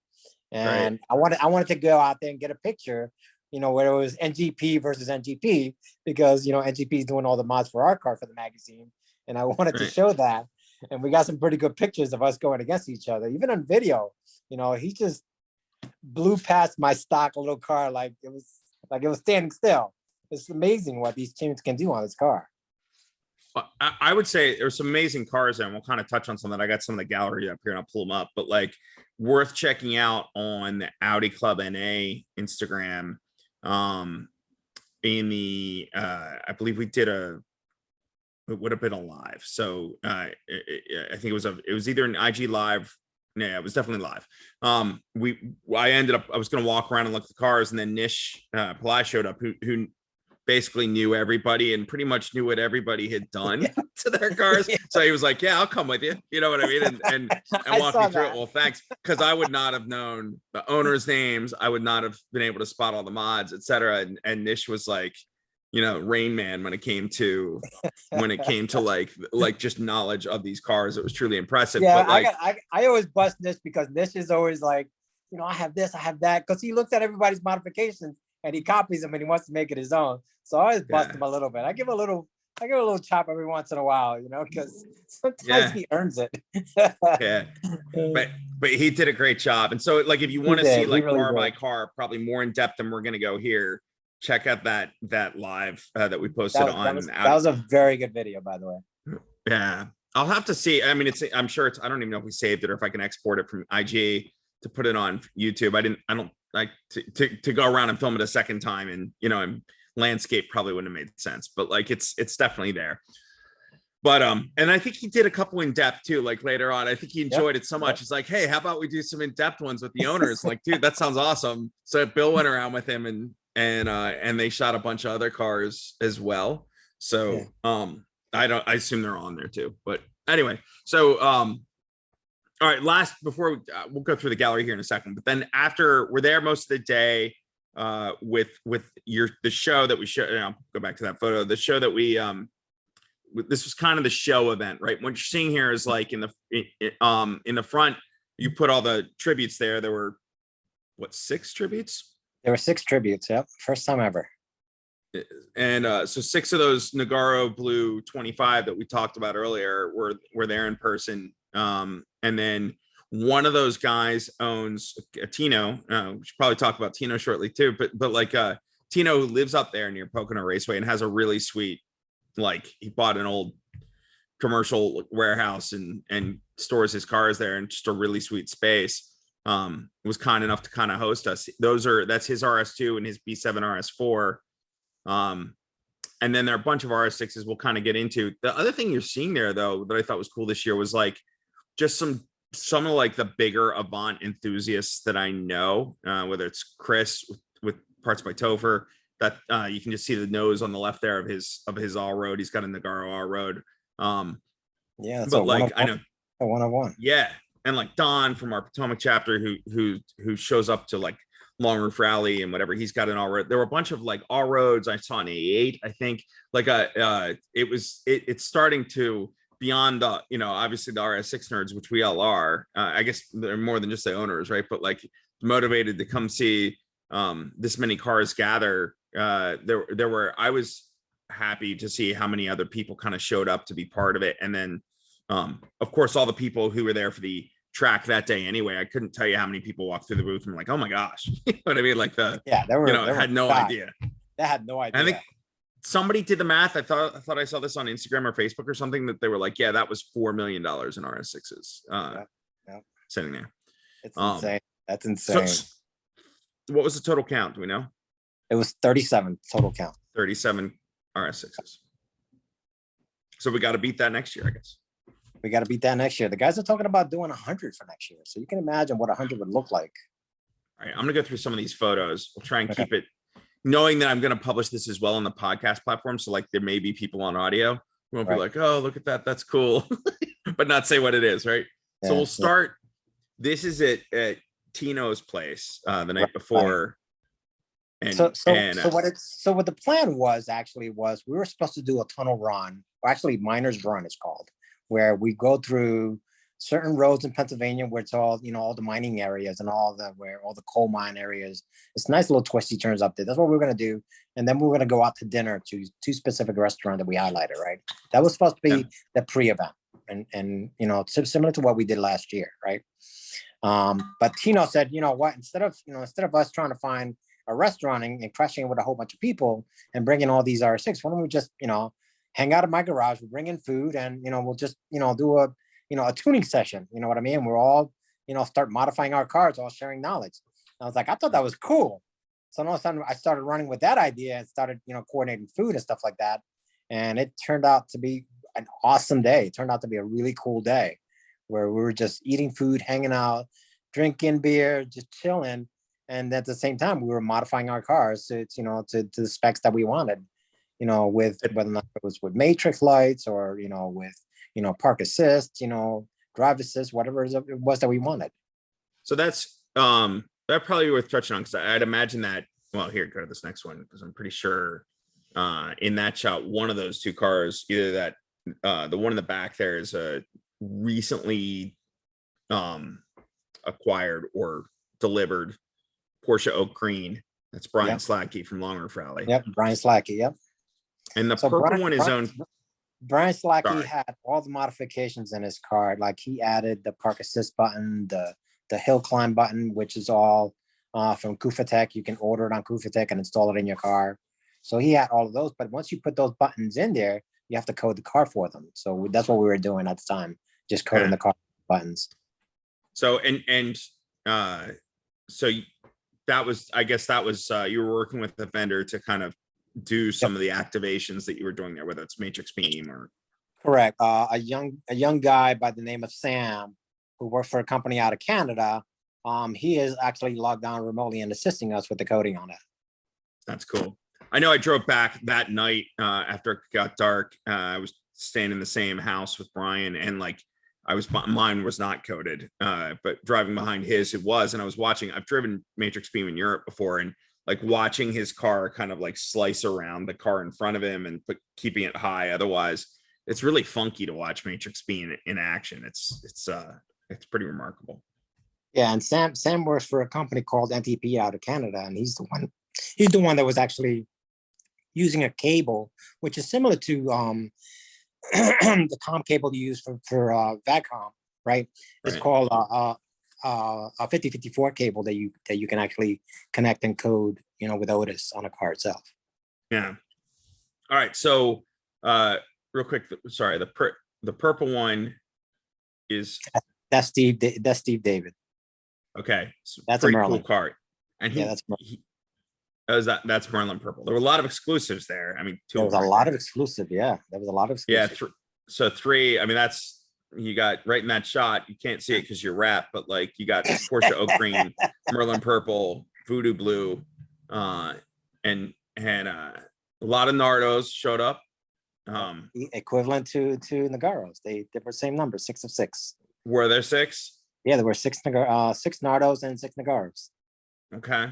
And Right. I wanted to go out there and get a picture, you know, where it was NGP versus NGP, because you know NGP is doing all the mods for our car for the magazine, and I wanted to Right. show that. And we got some pretty good pictures of us going against each other, even on video. You know, he just blew past my stock little car like it was standing still. It's amazing what these teams can do on this car. Well, I would say there's some amazing cars there, and we'll kind of touch on some that. I got some of the gallery up here and I'll pull them up, but like worth checking out on the Audi Club NA Instagram. In the I believe we did it would have been a live. So I think it was either an IG live. Yeah, it was definitely live. I was going to walk around and look at the cars, and then Nish Pillai showed up, who basically knew everybody and pretty much knew what everybody had done to their cars. Yeah. So he was like, "Yeah, I'll come with you." You know what I mean? And walk me through it. Well, thanks, because I would not have known the owners' names. I would not have been able to spot all the mods, etc. And Nish was like, you know, Rain Man when it came to like just knowledge of these cars. It was truly impressive. Yeah, But like, I always bust Nish because Nish is always like, you know, I have this, I have that, because he looks at everybody's modifications and he copies them and he wants to make it his own. So I always bust him a little bit. I give a little chop every once in a while, you know, because sometimes he earns it. yeah, but he did a great job. And so like if you want to see like really car by car, probably more in depth than we're going to go here, check out that live that we posted on. That was a very good video, by the way. Yeah, I'll have to see. I mean, I'm sure I don't even know if we saved it or if I can export it from IG to put it on YouTube. I don't like to go around and film it a second time, and you know, and landscape probably wouldn't have made sense, but like it's definitely there. But and I think he did a couple in depth too, like later on. I think he enjoyed it so much. It's like, hey, how about we do some in-depth ones with the owners? Like, dude, that sounds awesome. So Bill went around with him and they shot a bunch of other cars as well. So I assume they're on there too. But anyway, so all right, before we'll go through the gallery here in a second, but then after we're there most of the day with the show that we showed, and I'll go back to that photo, the show that we this was kind of the show event, right? What you're seeing here is like in the front, you put all the tributes there. There were 6 tributes? There were 6 tributes. Yep. First time ever. And so 6 of those Nagaro Blue 25 that we talked about earlier were there in person. And then one of those guys owns a Tino. We should probably talk about Tino shortly too, but like Tino, who lives up there near Pocono Raceway and has a really sweet, like he bought an old commercial warehouse and stores his cars there in just a really sweet space. Was kind enough to kind of host us. That's his RS2 and his B7 RS4. And then there are a bunch of RS6s we'll kind of get into. The other thing you're seeing there though that I thought was cool this year was like just some of like the bigger Avant enthusiasts that I know, whether it's Chris with Parts by Topher, that you can just see the nose on the left there of his all road. He's got a Nagaro all road. Yeah, but like I know a 101. Yeah, and like Don from our Potomac chapter who shows up to like Long Roof Rally and whatever, he's got an all road. There were a bunch of like all roads. I saw an A8, I think. Like it's starting to beyond the, you know, obviously the RS6 nerds, which we all are. I guess they're more than just the owners, right? But like motivated to come see this many cars gather. I was happy to see how many other people kind of showed up to be part of it. And then of course all the people who were there for the track that day anyway. I couldn't tell you how many people walked through the booth and were like, oh my gosh. You know what I mean? Like had no idea. They had no idea. I think somebody did the math. I thought I saw this on Instagram or Facebook or something, that they were like, yeah, that was $4 million in RS6s sitting there. It's insane. That's insane. So, what was the total count? Do we know? It was 37 total count. 37 RS6s. So we got to beat that next year, I guess. We got to beat that next year. The guys are talking about doing 100 for next year. So you can imagine what 100 would look like. All right, I'm going to go through some of these photos. We'll try and keep it, knowing that I'm going to publish this as well on the podcast platform. So like there may be people on audio. We won't be Right. like, oh, look at that. That's cool. But not say what it is, right? So Yeah, we'll yeah. start. This is at Tino's place the night Right. before. And So what the plan was actually was we were supposed to do a tunnel run, or actually miners run it's called, where we go through certain roads in Pennsylvania where it's all, all the mining areas and where all the coal mine areas. It's nice little twisty turns up there. That's what we're gonna do. And then we're gonna go out to dinner to two specific restaurants that we highlighted, right? That was supposed to be the pre-event. And similar to what we did last year, right? But Tino said, you know what, instead of us trying to find a restaurant and crashing with a whole bunch of people and bringing all these R6, why don't we just, hang out in my garage, we'll bring in food and, we'll just, do a tuning session, you know what I mean? We're all, start modifying our cars, all sharing knowledge. And I was like, I thought that was cool. So all of a sudden I started running with that idea and started, coordinating food and stuff like that. And it turned out to be an awesome day. It turned out to be a really cool day where we were just eating food, hanging out, drinking beer, just chilling. And at the same time, we were modifying our cars to the specs that we wanted, with whether or not it was with matrix lights or, with, park assist, drive assist, whatever it was that we wanted. So that's that probably worth touching on, because I'd imagine that, well, here, go to this next one, because I'm pretty sure in that shot, one of those two cars, either that the one in the back there is a recently acquired or delivered Porsche Oak Green. That's Brian Slacky from Long Roof Rally. Yep, Brian Slacky. Yep. And the purple one is owned. Brian Slacky had all the modifications in his car. Like he added the park assist button, the hill climb button, which is all from Kufatech. You can order it on Kufatech and install it in your car. So he had all of those. But once you put those buttons in there, you have to code the car for them. So that's what we were doing at the time, just coding the car buttons. So so that was, I guess that was you were working with the vendor to kind of do some of the activations that you were doing there, whether it's matrix beam or. Correct. A young guy by the name of Sam, who worked for a company out of Canada. He is actually logged on remotely and assisting us with the coding on it. That's cool. I know I drove back that night after it got dark. I was staying in the same house with Brian, and like mine was not coded, but driving behind his, it was. And I was watching, I've driven matrix beam in Europe before, and like watching his car kind of like slice around the car in front of him and keeping it high. Otherwise, it's really funky to watch matrix beam in action. It's pretty remarkable. Yeah, and Sam works for a company called NTP out of Canada, and he's the one that was actually using a cable, which is similar to the COM cable you use for VACCOM, right? It's called a 5054 cable that you can actually connect and code, with Otis on a car itself. Yeah. All right. So real quick, sorry, the purple one is that's Steve David. Okay. So that's pretty a Merlin. cool car. And that's Merlin purple. There were a lot of exclusives there. I mean, there was a lot of exclusive. Yeah, there was a lot of exclusive. Yeah. So three, I mean, that's, you got right in that shot. You can't see it because you're wrapped, but like you got Porsche Oak Green, Merlin purple, Voodoo blue, and a lot of Nardos showed up. Equivalent to Nagaros. They were same number, 6 of 6. Were there 6? Yeah, there were 6 Nardos and 6 Nagaros. Okay.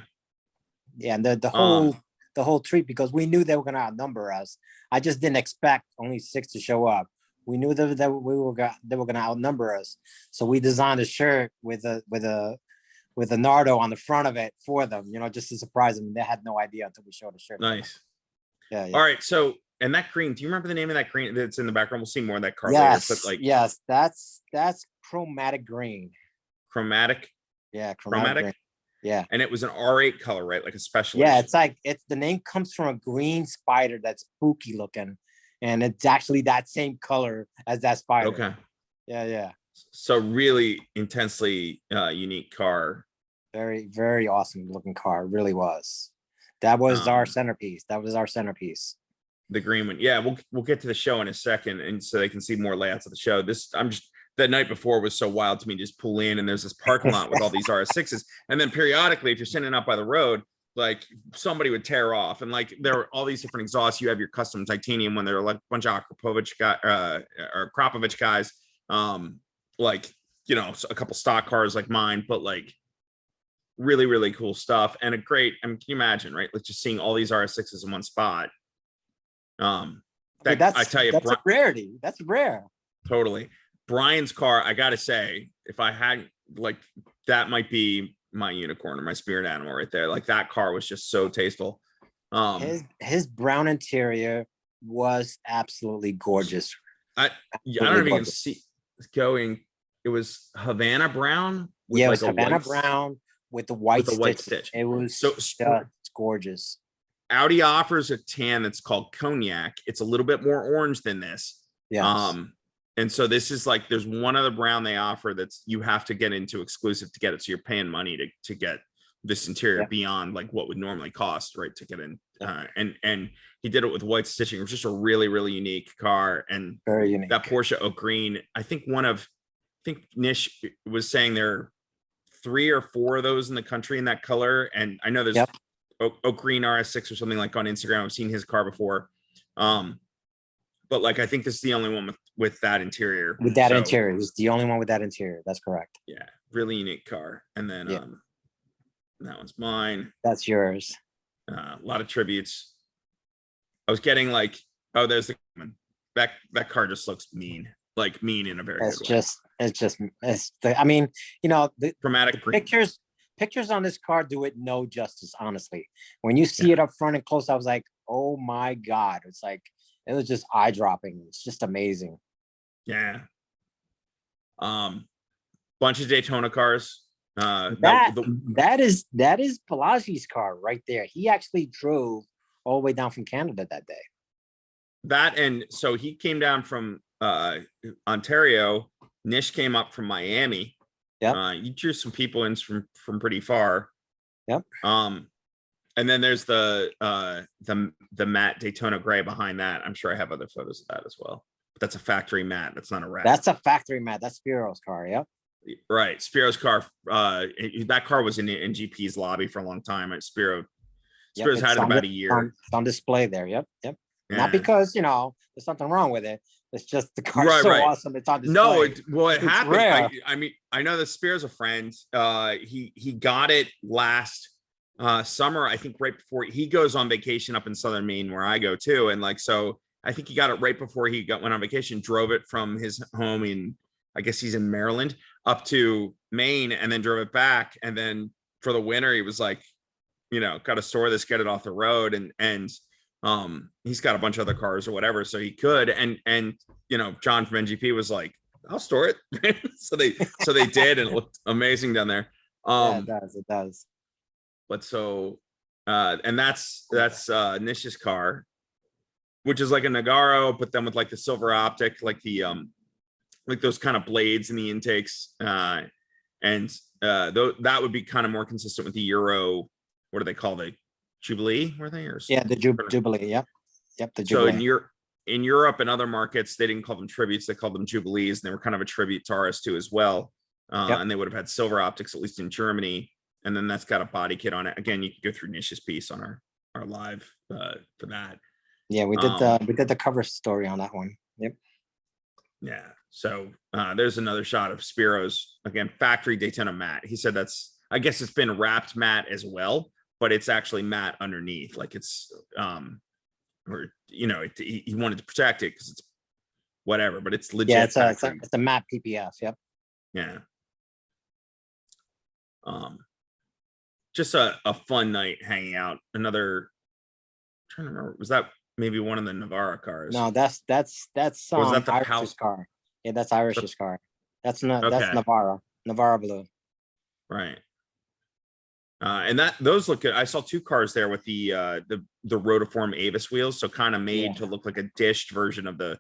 Yeah, and the whole treat, because we knew they were going to outnumber us. I just didn't expect only 6 to show up. We knew that they were going to outnumber us, so we designed a shirt with a Nardo on the front of it for them, just to surprise them. They had no idea until we showed the shirt. Nice. Yeah. All right. So, and that green, do you remember the name of that green that's in the background? We'll see more of that car later. But like, yes, that's chromatic green. Chromatic. Yeah, chromatic. Green. Yeah. And it was an R8 color, right? Like a special. Yeah, it's the name comes from a green spider that's spooky looking, and it's actually that same color as that spider. Okay. Yeah. So really intensely unique car. Very, very awesome looking car. It really was. That was our centerpiece. The green one. Yeah, we'll get to the show in a second, and so they can see more layouts of the show. The night before was so wild to me. Just pull in, and there's this parking lot with all these RS6s, and then periodically, if you're sitting out by the road, like somebody would tear off. And like there are all these different exhausts. You have your custom titanium when they're like a bunch of Akrapovic or Krapovich guys. Like, you know, a couple stock cars like mine, but like really, really cool stuff. And a great, I mean, can you imagine, right? Like just seeing all these RS6s in one spot. That I tell you, that's a rarity. That's rare. Totally. Brian's car, I gotta say, if I had like that might be my unicorn or my spirit animal right there. Like that car was just so tasteful. His brown interior was absolutely gorgeous. I don't know if you can see going. It was Havana brown. Yeah, it was Havana brown with the white stitch. It was so gorgeous. Audi offers a tan that's called cognac. It's a little bit more orange than this. Yes. And so this is like, there's one other brown they offer that's you have to get into exclusive to get it. So you're paying money to get this interior beyond like what would normally cost, right, to get in. And he did it with white stitching. It was just a really, really unique car. And very unique. That Porsche Oak Green, I think Nish was saying there are 3 or 4 of those in the country in that color. And I know there's Oak Green RS6 or something like on Instagram. I've seen his car before. But like, I think this is the only one with that interior. With that interior. It's the only one with that interior. That's correct. Yeah. Really unique car. And then that one's mine. That's yours. A lot of tributes. I was getting like, oh, there's the that car just looks mean. Like mean in a very good way. I mean, you know, the chromatic pictures on this car do it no justice, honestly. When you see it up front and close, I was like, oh my God. It's like, it was just eye-dropping. It's just amazing. Yeah. Bunch of Daytona cars. That is Pelagi's car right there. He actually drove all the way down from Canada that day. That, and so he came down from Ontario. Nish came up from Miami. Yeah. You drew some people in from pretty far. Yep. And then there's the matte Daytona gray behind that. I'm sure I have other photos of that as well. But that's a factory matte. That's not a wrap. That's a factory matte. That's Spiro's car. Yep. Right. Spiro's car. That car was in GP's lobby for a long time. Spiro's had it about a year. It's on display there. Yep. Yeah. Not because, you know, there's something wrong with it. It's just the car is so awesome. It's on display. No, it happened. I mean, I know that Spiro's a friend. He got it last summer, I think right before he goes on vacation up in southern Maine where I go too. And like, so I think he got it right before he went on vacation, drove it from his home in, I guess he's in Maryland, up to Maine, and then drove it back. And then for the winter, he was like, you know, got to store this, get it off the road. And he's got a bunch of other cars or whatever, so he could. And you know, John from NGP was like, I'll store it. so they did, and it looked amazing down there. It does. But so and that's Nish's car, which is like a Nagaro, but then with like the silver optic, like the like those kind of blades in the intakes. That would be kind of more consistent with the Euro. What do they call the Jubilee? Were they? Or the Jubilee. Yep. The Jubilee. So in Europe and other markets, they didn't call them tributes; they called them Jubilees, and they were kind of a tribute to RS2 as well. And they would have had silver optics, at least in Germany. And then that's got a body kit on it. Again, you can go through Nish's piece on our live for that. Yeah, we did the cover story on that one. Yep. Yeah. So there's another shot of Spiro's, again, factory Daytona matte. He said I guess it's been wrapped matte as well, but it's actually matte underneath. Like it's or you know, he wanted to protect it because it's whatever, but it's legit. Yeah, it's a matte PPF. Yep. Yeah. Just a fun night hanging out. I'm trying to remember, was that maybe one of the Navara cars? No, that's was that the Irish's car. Yeah, that's Irish's car. That's Navara blue. Right. And those look good. I saw 2 cars there with the rotiform Avis wheels, so kind of made to look like a dished version of the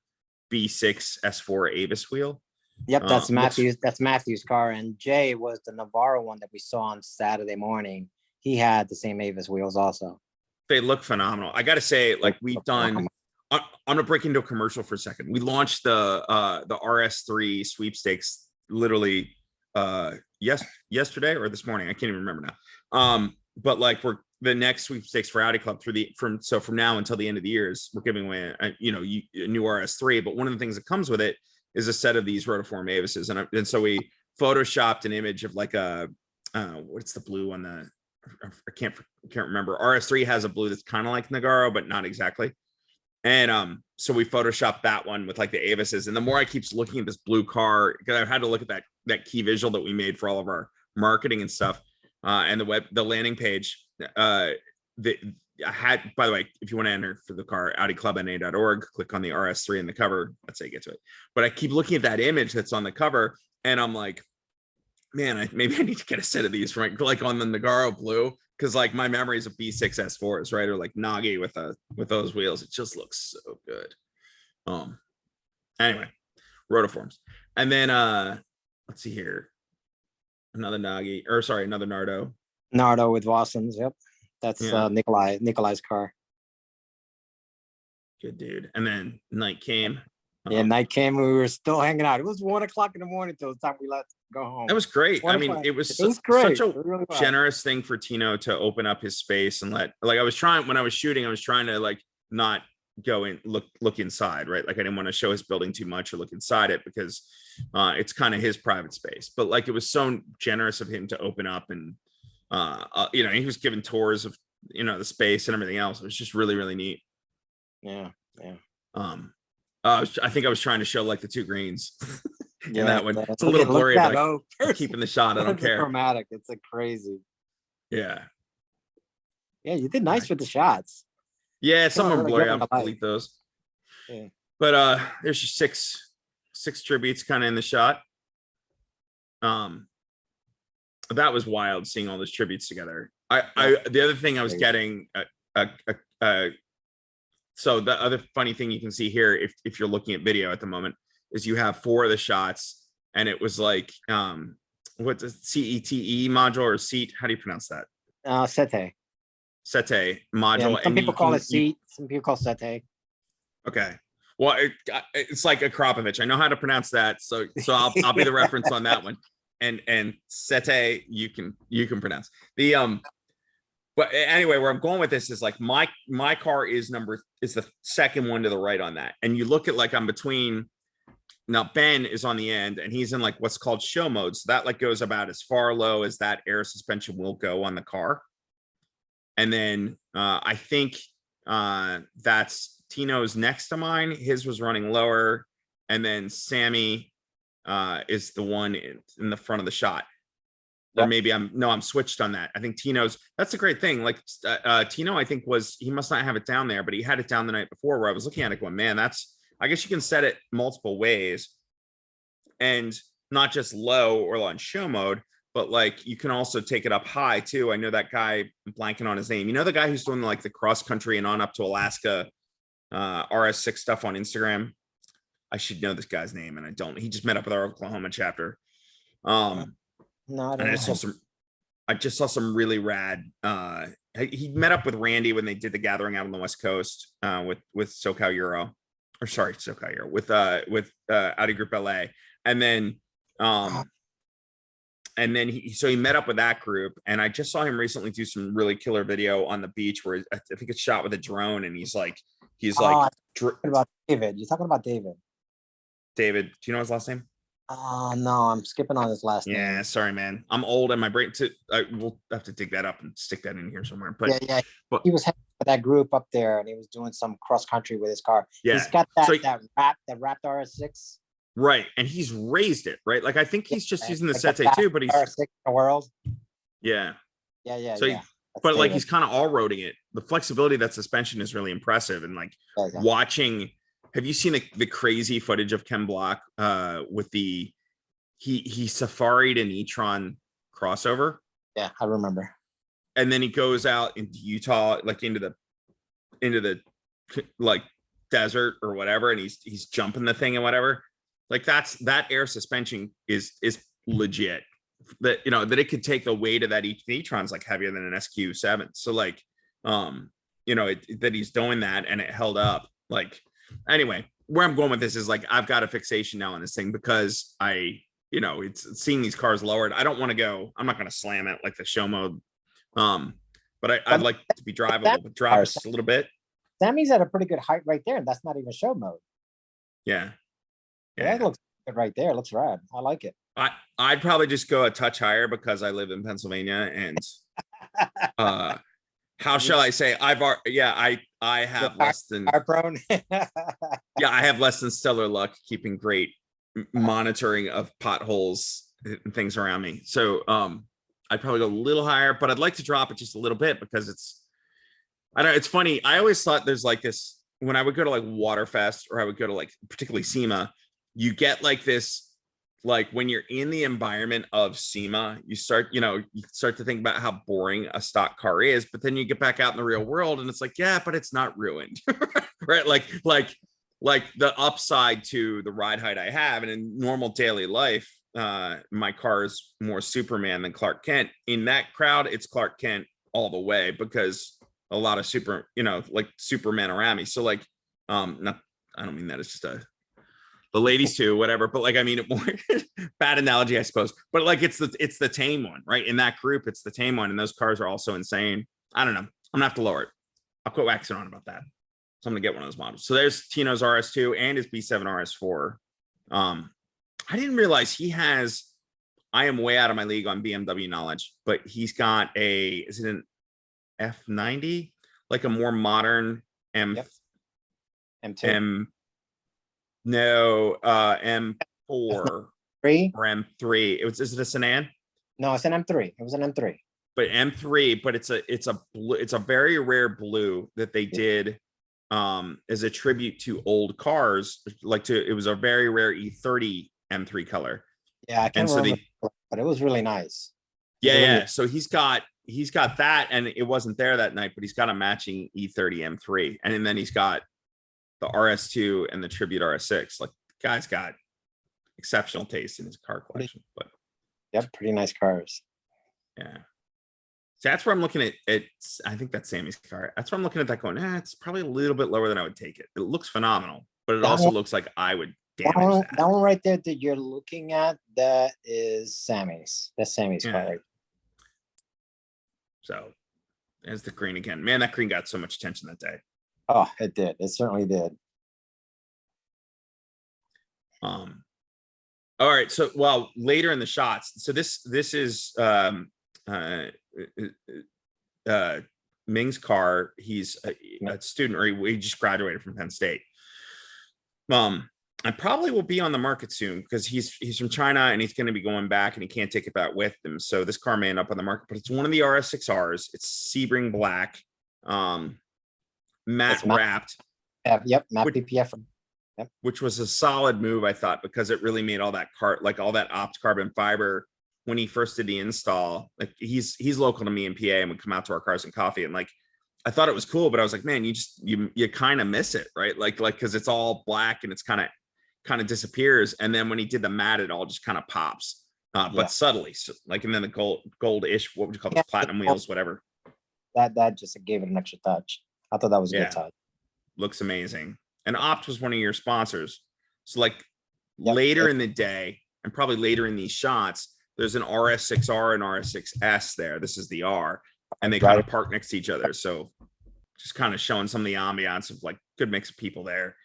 B6 S4 Avis wheel. Yep, that's Matthew's. That's Matthew's car, and Jay was the Navarro one that we saw on Saturday morning. He had the same Avis wheels also. They look phenomenal. I got to say, like we've done. I'm gonna break into a commercial for a second. We launched the RS3 sweepstakes literally yesterday or this morning. I can't even remember now. But like the next sweepstakes for Audi Club from now until the end of the years, we're giving away a new RS3. But one of the things that comes with it is a set of these rotiform Avises, and so we photoshopped an image of like a what's the blue on the, I can't remember. RS3 has a blue that's kind of like Nagaro, but not exactly. And so we photoshopped that one with like the Avises. And the more I keep looking at this blue car, because I had to look at that key visual that we made for all of our marketing and stuff, and the landing page. I had, by the way, if you want to enter for the car, AudiClubNA.org, click on the RS3 in the cover. That's how you get to it. But I keep looking at that image that's on the cover, and I'm like, man, maybe I need to get a set of these from like on the Nagaro blue, because like my memories of B6 S4s, right, or like Nagi with those wheels. It just looks so good. Anyway, rotiforms, and then let's see here, another Nardo. Nardo with Wassons. Yep, that's Nikolai's car. Good dude. And then night came. Yeah, night came. We were still hanging out. It was 1 o'clock in the morning till the time we left to go home. That was great. I mean, it was great. Such a really generous thing for Tino to open up his space and let, like, when I was shooting, I was trying to like not go in, look inside, right? Like I didn't want to show his building too much or look inside it, because it's kind of his private space. But like, it was so generous of him to open up, and he was giving tours of the space and everything else. It was just really, really neat. Yeah. I think I was trying to show like the two greens. Yeah, that one. It's a little blurry, but like, keeping the shot. I don't care. Chromatic. It's like crazy. Yeah. Yeah, you did nice with the shots. Yeah, some are blurry. I'll delete those. Yeah. But there's just six tributes kind of in the shot. That was wild seeing all those tributes together. The other thing I was getting so the other funny thing you can see here, if you're looking at video at the moment, is you have 4 of the shots, and it was like what's a CETE module or seat? How do you pronounce that? Sete module. Yeah, some people call it seat. Some people call sete. Okay. Well, it's like a Akropovich. I know how to pronounce that, so I'll be the reference on that one. And sete you can pronounce the But anyway, where I'm going with this is like my car is the second one to the right on that. And you look at like I'm between, now Ben is on the end and he's in like what's called show mode. So that like goes about as far low as that air suspension will go on the car. And then I think that's Tino's next to mine. His was running lower. And then Sammy is the one in the front of the shot. Or maybe I'm switched on that. I think Tino's, that's a great thing. Like Tino, I think he must not have it down there, but he had it down the night before, where I was looking at it going, man, I guess you can set it multiple ways, and not just low or on show mode, but like you can also take it up high too. I know that guy, I'm blanking on his name. The guy who's doing like the cross country and on up to Alaska RS6 stuff on Instagram. I should know this guy's name, and I don't. He just met up with our Oklahoma chapter. No, I just saw some really rad. He met up with Randy when they did the gathering out on the West Coast with SoCal Euro, or sorry, SoCal Euro with Audi Group LA, and then he met up with that group, and I just saw him recently do some really killer video on the beach where I think it's shot with a drone, and he's like about David. You're talking about David. David, do you know his last name? No, I'm skipping on his last name. Yeah, sorry, man. I'm old and my brain. We'll have to dig that up and stick that in here somewhere. But but he was heading with that group up there, and he was doing some cross country with his car. Yeah, he's got that wrapped RS6. Right, and he's raised it, right? Like I think he's just using the Sete too, but he's RS6 in the world. Yeah. So but like he's kind of all roading it. The flexibility of that suspension is really impressive, and like watching. Have you seen the crazy footage of Ken Block with he safaried an e-tron crossover? Yeah, I remember. And then he goes out into Utah, like into the like desert or whatever, and he's jumping the thing and whatever. Like that air suspension is legit. That that it could take the weight of that e-tron's like heavier than an SQ7. So like that he's doing that and it held up. Like anyway, where I'm going with this is like I've got a fixation now on this thing because it's seeing these cars lowered. I don't want to go. I'm not going to slam it like the show mode. but I'd like to be drivable, drop just a little bit. Sammy's at a pretty good height right there, and that's not even show mode. Yeah. Yeah, that looks good right there. Looks rad. I like it. I'd probably just go a touch higher because I live in Pennsylvania, and how shall I say? I have less than prone. yeah, I have less than stellar luck keeping great monitoring of potholes and things around me. So I'd probably go a little higher, but I'd like to drop it just a little bit because I don't know, it's funny. I always thought there's like this when I would go to like Waterfest or I would go to like particularly SEMA, you get like this, like when you're in the environment of SEMA, you start to think about how boring a stock car is, but then you get back out in the real world and it's like, yeah, but it's not ruined, right? Like the upside to the ride height I have, and in normal daily life, my car is more Superman than Clark Kent. In that crowd, it's Clark Kent all the way because a lot of like Superman around me. So like, I don't mean that it's just the ladies too, whatever. But like, I mean, bad analogy, I suppose. But like, it's the tame one, right? In that group, it's the tame one, and those cars are also insane. I don't know. I'm gonna have to lower it. I'll quit waxing on about that. So I'm gonna get one of those models. So there's Tino's RS2 and his B7 RS4. I didn't realize he has. I am way out of my league on BMW knowledge, but he's got is it an F90, like a more modern M2. No, M4 or M3. Is it a sedan? No, it's an M3. It was an M3. But M3, but it's a very rare blue that they did as a tribute to old cars. It was a very rare E30 M3 color. Yeah, I can't remember, but it was really nice. Yeah. So he's got that, and it wasn't there that night, but he's got a matching E30 M3, and then he's got the RS2 and the Tribute RS6. Like, the guy's got exceptional taste in his car collection. But yep, pretty nice cars. Yeah. So that's where I'm looking at. I think that's Sammy's car. That's where I'm looking at that going, it's probably a little bit lower than I would take it. It looks phenomenal, but it also looks like I would damage that. That one right there that you're looking at, that is Sammy's. That's Sammy's car. Right? So there's the green again. Man, that green got so much attention that day. Oh, it did. It certainly did. All right. So, well, later in the shots. So this is Ming's car. He's a student, or he just graduated from Penn State. I probably will be on the market soon because he's from China and he's going to be going back and he can't take it back with him. So this car may end up on the market, but it's one of the RS6Rs. It's Sebring black, matte wrapped. Yep, matte PPF. Yep. Which was a solid move, I thought, because it really made all that all that opt carbon fiber when he first did the install. Like he's local to me in PA and would come out to our Cars and Coffee, and like I thought it was cool, but I was like, man, you kind of miss it, right? Like because it's all black and it's kind of disappears, and then when he did the matte, it all just kind of pops, but subtly. So, like, and then the gold-ish, what would you call those, platinum wheels, whatever. That just gave it an extra touch. I thought that was a good touch. Looks amazing. And Opt was one of your sponsors. So like later in the day, and probably later in these shots, there's an RS6R and RS6S there. This is the R, and they kind of park next to each other. So just kind of showing some of the ambiance of like good mix of people there.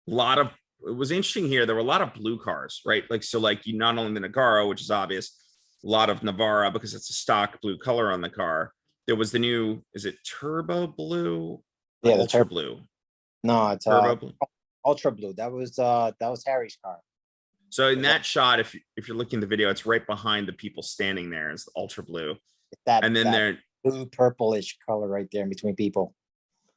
It was interesting here. There were a lot of blue cars, right? Like, so like you not only the Nagaro, which is obvious, a lot of Navara because it's a stock blue color on the car. There was the new, is it turbo blue? Yeah, the ultra blue. No, it's turbo blue. Ultra blue. That was Harry's car. So in that shot, if you're looking at the video, it's right behind the people standing there is the ultra blue. And then they're blue purplish color right there in between people.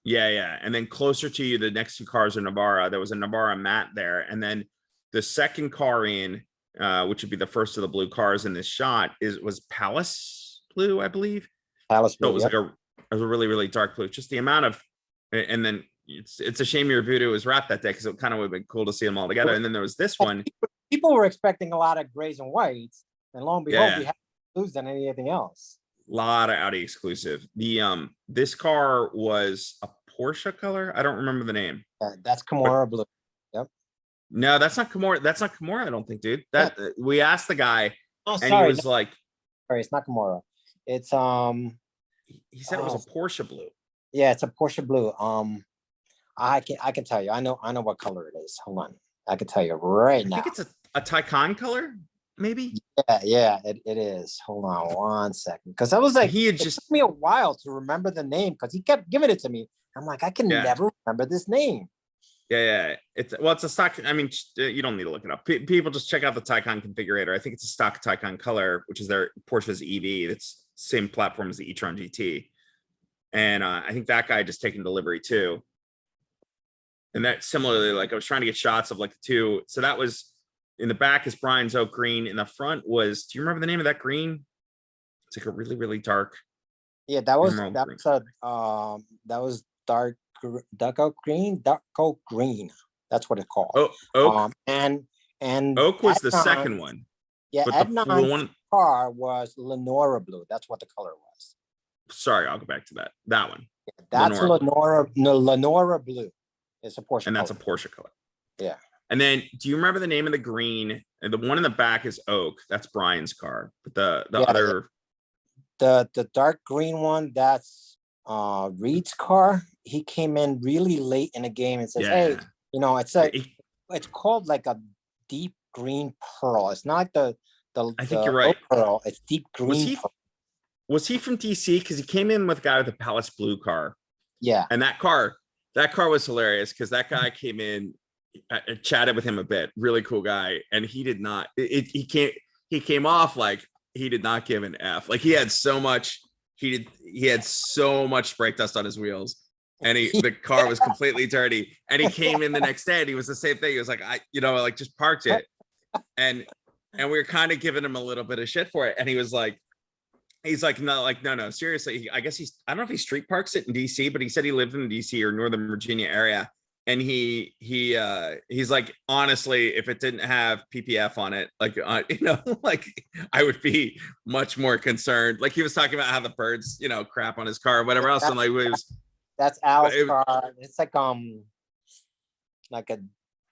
Yeah. And then closer to you, the next two cars are Navara. There was a Navara matte there. And then the second car in, which would be the first of the blue cars in this shot, was Palace blue, I believe. Palace blue. So it was like it was a really, really dark blue. Just the amount of, and then it's a shame your voodoo was wrapped that day because it kind of would have been cool to see them all together. And then there was this one. People were expecting a lot of grays and whites, and lo and behold, we have blues than anything else. A lot of Audi exclusive. This car was a Porsche color. I don't remember the name. That's Kimura blue. Yep. No, that's not Kimura. That's not Kimura. I don't think, dude. We asked the guy, and he was like, "Sorry, it's not Kimura. It's He said it was a Porsche blue. yeah, it's a Porsche blue. I can tell you. I know what color it is. Hold on. I can tell you right I now. think it's a Taycan color, maybe. Yeah, it is. Hold on one second. Because I was like, He had it just took me a while to remember the name because he kept giving it to me. I'm like, I can Yeah. never remember this name. Yeah. It's a stock. I mean, you don't need to look it up. People just check out the Taycan configurator. I think it's a stock Taycan color, which is their Porsche's EV. It's same platform as the e-tron GT. And I think that guy just taken delivery too. And that similarly, like I was trying to get shots of like the two. So that was in the back is Brian's oak green. In the front was, do you remember the name of that green? It's like a really, really dark. Yeah, that was dark oak green. That's what it's called. Oh, oak. And Oak was the Adnan- second one. Yeah, But the Adnan's one, car was Lenora blue. That's what the color was. sorry, I'll go back to that. That one. That's Lenora blue. It's a Porsche. And that's color. a Porsche color. Yeah. And then do you remember the name of the green? And the one in the back is oak. That's Brian's car. But the other the dark green one, that's Reed's car. He came in really late in the game and says, hey, it's called like a deep green pearl. It's not the I think you're right. Pearl. It's deep green. Was he from DC? Because he came in with a guy with a Palace blue car. Yeah. And that car was hilarious because that guy came in, I chatted with him a bit, really cool guy. And he did not, he came off like he did not give an F. Like he had so much, he had so much brake dust on his wheels. And the car was completely dirty. And he came in the next day and he was the same thing. He was like, just parked it. And we were kind of giving him a little bit of shit for it. And he's like, no, seriously. I guess I don't know if he street parks it in DC, but he said he lived in the DC or Northern Virginia area. And he's like, honestly, if it didn't have PPF on it, like, like I would be much more concerned. Like he was talking about how the birds, crap on his car or whatever else. And like, that's Al's car. It's like a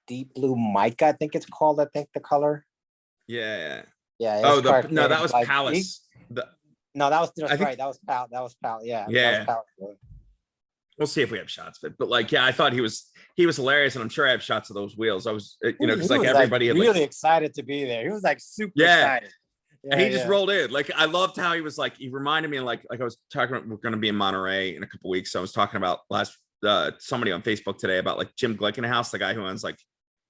deep blue mica, I think it's called. I think the color. Yeah. Yeah. That was Palace. No, that was right. That was Pal. Yeah. Yeah. We'll see if we have shots of it. But like, yeah, I thought he was hilarious, and I'm sure I have shots of those wheels. I was, because like everybody was really excited to be there. He was like super excited. Yeah, and he just rolled in. Like I loved how he was like, he reminded me like I was talking about, we're going to be in Monterey in a couple of weeks. So I was talking about somebody on Facebook today about like Jim Glickenhaus, the guy who owns like,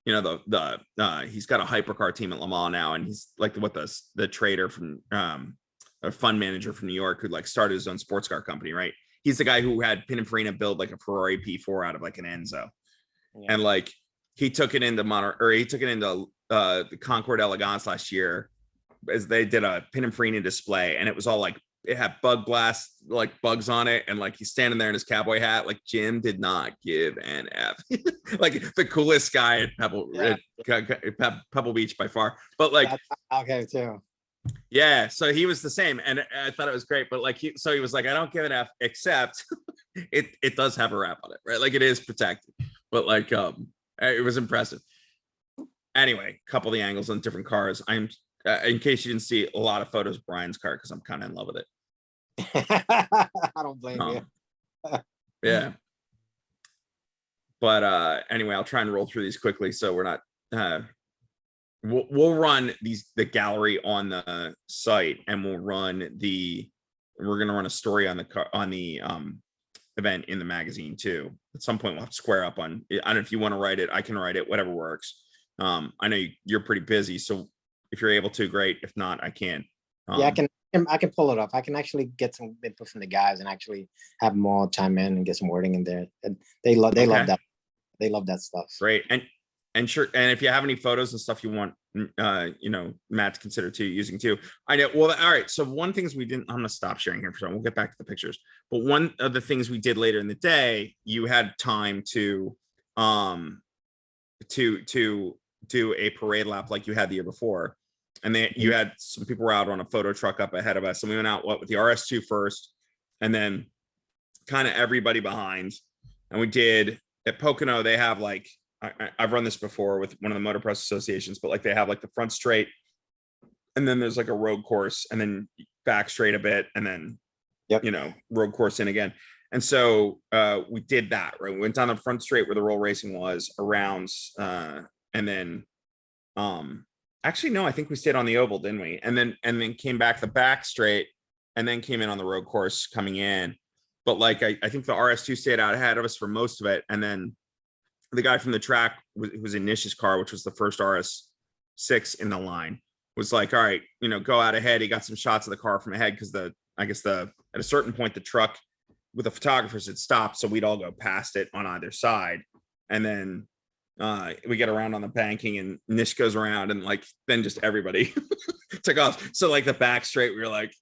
he's got a hypercar team at Le Mans now, and he's like the trader from a fund manager from New York who like started his own sports car company, right? He's the guy who had Pininfarina build like a Ferrari P4 out of like an Enzo. Yeah. And like he took it into the Concord Elegance last year as they did a Pininfarina display, and it was all like, it had bug blast, like bugs on it. And like, he's standing there in his cowboy hat. Like Jim did not give an F. Like the coolest guy at Pebble Beach by far. But like, okay too. Yeah, so he was the same, and I thought it was great. But like, he was like, I don't give an F, except it does have a wrap on it, right? Like it is protected, but like it was impressive. Anyway, a couple of the angles on different cars. I'm in case you didn't see a lot of photos of Brian's car because I'm kind of in love with it. I don't blame you. Yeah, but anyway, I'll try and roll through these quickly so we're not. We'll run the gallery on the site, and we're going to run a story on the event in the magazine too. At some point we'll have to square up on, I don't know if you want to write it, I can write it, whatever works. I know you're pretty busy, so if you're able to, great. If not, I can. Yeah, I can pull it up. I can actually get some input from the guys and actually have them all chime in and get some wording in there. And they love that. They love that stuff. Great. And sure, and if you have any photos and stuff you want, Matt to consider using too. I know. Well, all right. So one things we didn't. I'm gonna stop sharing here for a second. We'll get back to the pictures. But one of the things we did later in the day, you had time to do a parade lap like you had the year before, and you had some people were out on a photo truck up ahead of us, and we went out with the RS2 first, and then kind of everybody behind, and we did at Pocono. They have like. I've run this before with one of the Motor Press associations, but like they have like the front straight, and then there's like a road course, and then back straight a bit, and then, Yep. you know, road course in again. And so we did that, right? We went down the front straight where the roll racing was, around, and then actually no, I think we stayed on the oval, didn't we? And then came back the back straight, and then came in on the road course coming in. But like I think the RS2 stayed out ahead of us for most of it, and then the guy from the track was in Nish's car, which was the first RS6 in the line, was like, all right, you know, go out ahead. He got some shots of the car from ahead because at a certain point the truck with the photographers had stopped, so we'd all go past it on either side, and then we get around on the banking, and Nish goes around, and like then just everybody took off. So like the back straight, we were like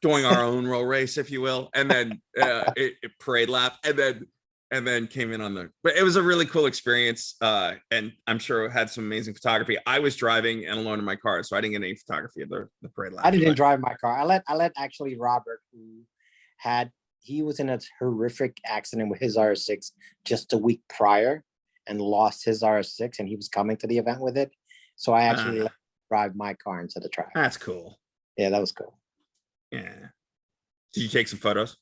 doing our own roll race, if you will, and then it parade lap, and then came in on the. But it was a really cool experience, and I'm sure it had some amazing photography. I was driving and alone in my car, so I didn't get any photography of the parade lap. I didn't drive my car. I let actually Robert, he was in a horrific accident with his RS6 just a week prior and lost his RS6, and he was coming to the event with it. So I actually let him drive my car into the track. That's cool. Yeah, that was cool. Yeah. Did you take some photos?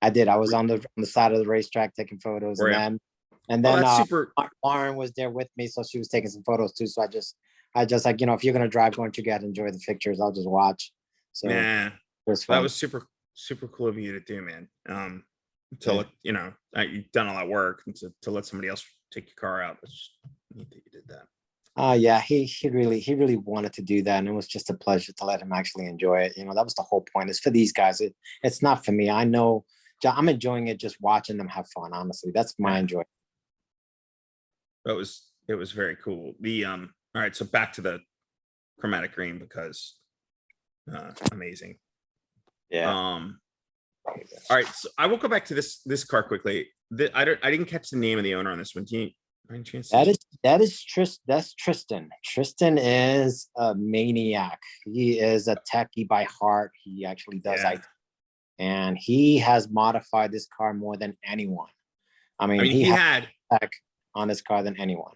I did. I was on the side of the racetrack taking photos, Were ya? and then that's super. Lauren was there with me, so she was taking some photos too. So I just like, you know, if you're gonna drive, why don't you get enjoy the pictures? I'll just watch. So Yeah, it was fun. that was super cool of you to do, man. You know, you've done all that work, and to let somebody else take your car out. It's neat that you did that. Yeah, he really wanted to do that, and it was just a pleasure to let him actually enjoy it. You know, that was the whole point. It's for these guys. It's not for me. I know I'm enjoying it, just watching them have fun. Honestly, that's my enjoyment. It was very cool. All right, so back to the chromatic green, because amazing. Yeah. All right, so I will go back to this car quickly. I didn't catch the name of the owner on this one. Do you by any chance? That's Tristan. Tristan is a maniac. He is a techie by heart. He actually does IT, and he has modified this car more than anyone. I mean he had tech on this car than anyone.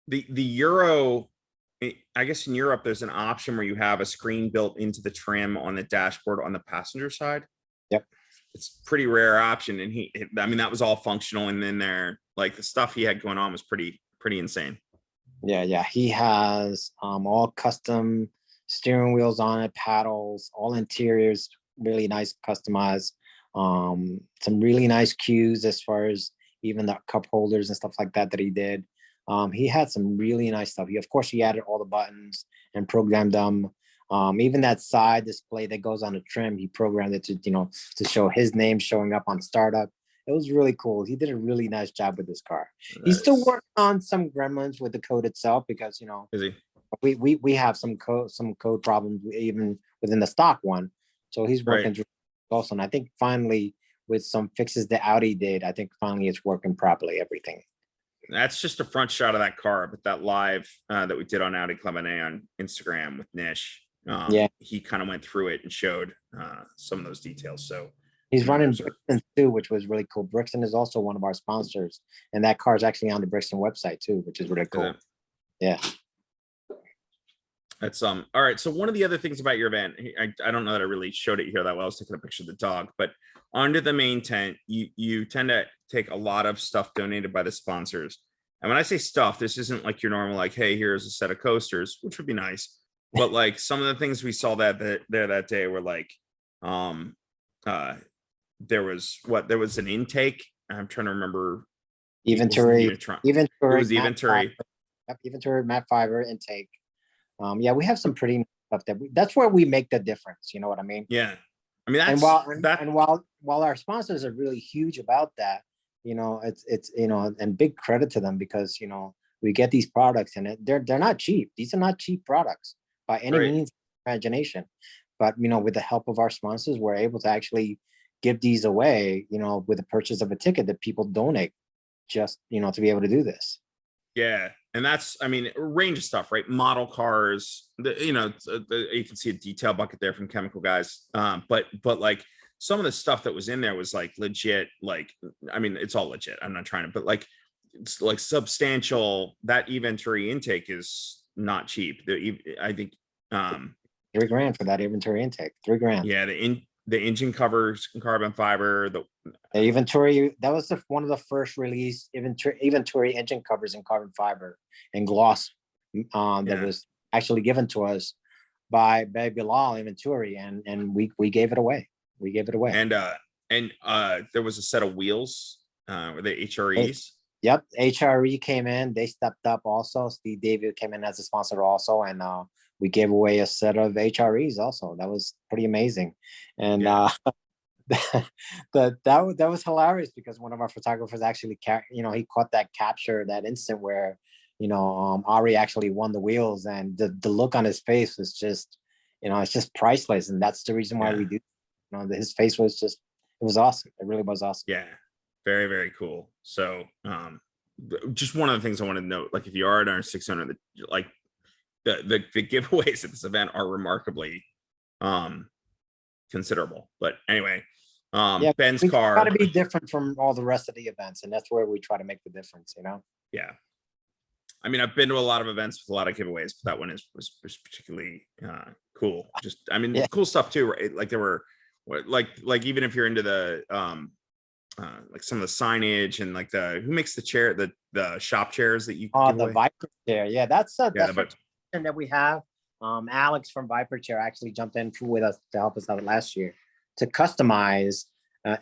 The Euro, I guess in Europe there's an option where you have a screen built into the trim on the dashboard on the passenger side. Yep. It's a pretty rare option, and I mean, that was all functional, and then like the stuff he had going on was pretty insane. Yeah. He has all custom steering wheels on it, paddles, all interiors, really nice, customized. Some really nice cues as far as even the cup holders and stuff like that he did. He had some really nice stuff. Of course, he added all the buttons and programmed them. Even that side display that goes on the trim, he programmed it to show his name showing up on startup. It was really cool. He did a really nice job with this car. He's still working on some gremlins with the code itself, because is he? We have some code problems even within the stock one. So he's working through also. And I think finally, with some fixes that Audi did, I think finally it's working properly, everything. That's just a front shot of that car, but that live that we did on Audi Club NA on Instagram with Nish, he kind of went through it and showed some of those details. So he's running Brixton too, which was really cool. Brixton is also one of our sponsors, and that car is actually on the Brixton website too, which is really cool. Yeah. That's all right. So one of the other things about your event, I don't know that I really showed it here that well. I was taking a picture of the dog, but under the main tent, you tend to take a lot of stuff donated by the sponsors. And when I say stuff, this isn't like your normal, like, hey, here's a set of coasters, which would be nice. But like some of the things we saw that day were like, there was an intake. I'm trying to remember. Eventuary. It was the Eventuary. Eventuary matte fiber intake. We have some pretty stuff that's where we make the difference. You know what I mean? Yeah. I mean, while our sponsors are really huge about that, it's and big credit to them, because we get these products and they're not cheap. These are not cheap products by any means of imagination. But with the help of our sponsors, we're able to actually give these away, with the purchase of a ticket that people donate, just to be able to do this. Yeah. And that's, I mean, a range of stuff, right? Model cars, you can see a detail bucket there from Chemical Guys. But like some of the stuff that was in there was like legit, like, I mean, it's all legit. I'm not trying to, but like, it's like substantial. That Eventuary intake is not cheap. I think $3,000 for that inventory intake. $3,000. Yeah, the engine covers carbon fiber. The The inventory, that was one of the first release inventory engine covers in carbon fiber and gloss that Yeah. was actually given to us by Bilal Inventory, and we gave it away. We gave it away. and there was a set of wheels, with the HREs. Yep, HRE came in. They stepped up also. Steve David came in as a sponsor also, and we gave away a set of HREs also. That was pretty amazing, and Yeah. that was hilarious because one of our photographers actually, he caught that capture, that instant where, Ari actually won the wheels, and the look on his face was just, it's just priceless, and that's the reason why we do. His face was just, it was awesome. It really was awesome. Yeah, very, very cool. So just one of the things I want to note, like if you are at our 600, like the giveaways at this event are remarkably considerable. But anyway, Ben's car got to be different from all the rest of the events, and that's where we try to make the difference. Yeah, I mean, I've been to a lot of events with a lot of giveaways, but that one was particularly cool. Just, I mean, cool stuff too, right? Like there were like even if you're into the like some of the signage and like who makes the chair, the shop chairs that you give the away? Viper chair. Yeah, that's a Yeah, tradition that we have. Alex from Viper Chair actually jumped in with us to help us out last year to customize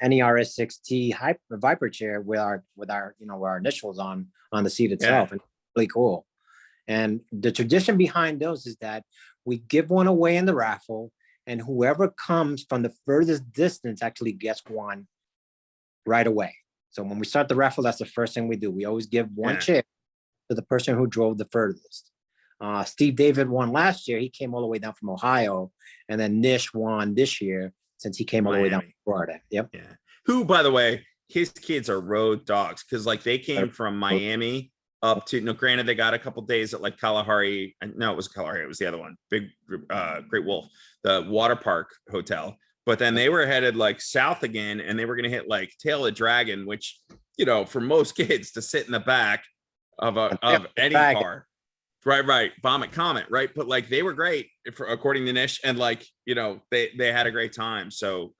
any RS6T Viper chair with our initials on the seat itself. And really cool. And the tradition behind those is that we give one away in the raffle, and whoever comes from the furthest distance actually gets one right away. So when we start the raffle, that's the first thing we do. We always give one chair to the person who drove the furthest. Steve David won last year. He came all the way down from Ohio, and then Nish won this year since he came all the way down from Florida. Yep. Yeah. Who, by the way, his kids are road dogs because like they came from Miami up to, granted they got a couple days at like Kalahari. No, it was Kalahari. It was the other one. Big Great Wolf, the water park hotel. But then they were headed like south again, and they were going to hit like Tail of Dragon, which, for most kids to sit in the back of any car. Right. Vomit Comet, right? But like they were great according to Nish, and like, they had a great time. So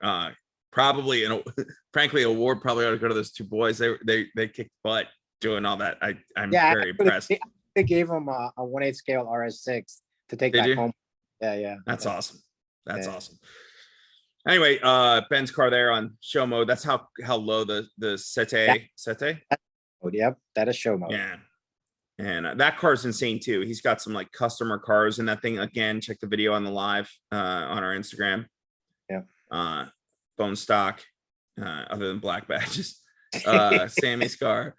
probably, frankly, award probably ought to go to those two boys. They kicked butt doing all that. I'm very impressed. They gave them a 1/8 scale RS6 to take back home. Yeah. That's awesome. That's awesome. Anyway, Ben's car there on show mode. That's how low the Sete. Oh, yep, that is show mode. Yeah. And that car is insane too. He's got some like customer cars in that thing. Again, check the video on the live on our Instagram. Yeah. Bone stock, other than black badges. Sammy's car.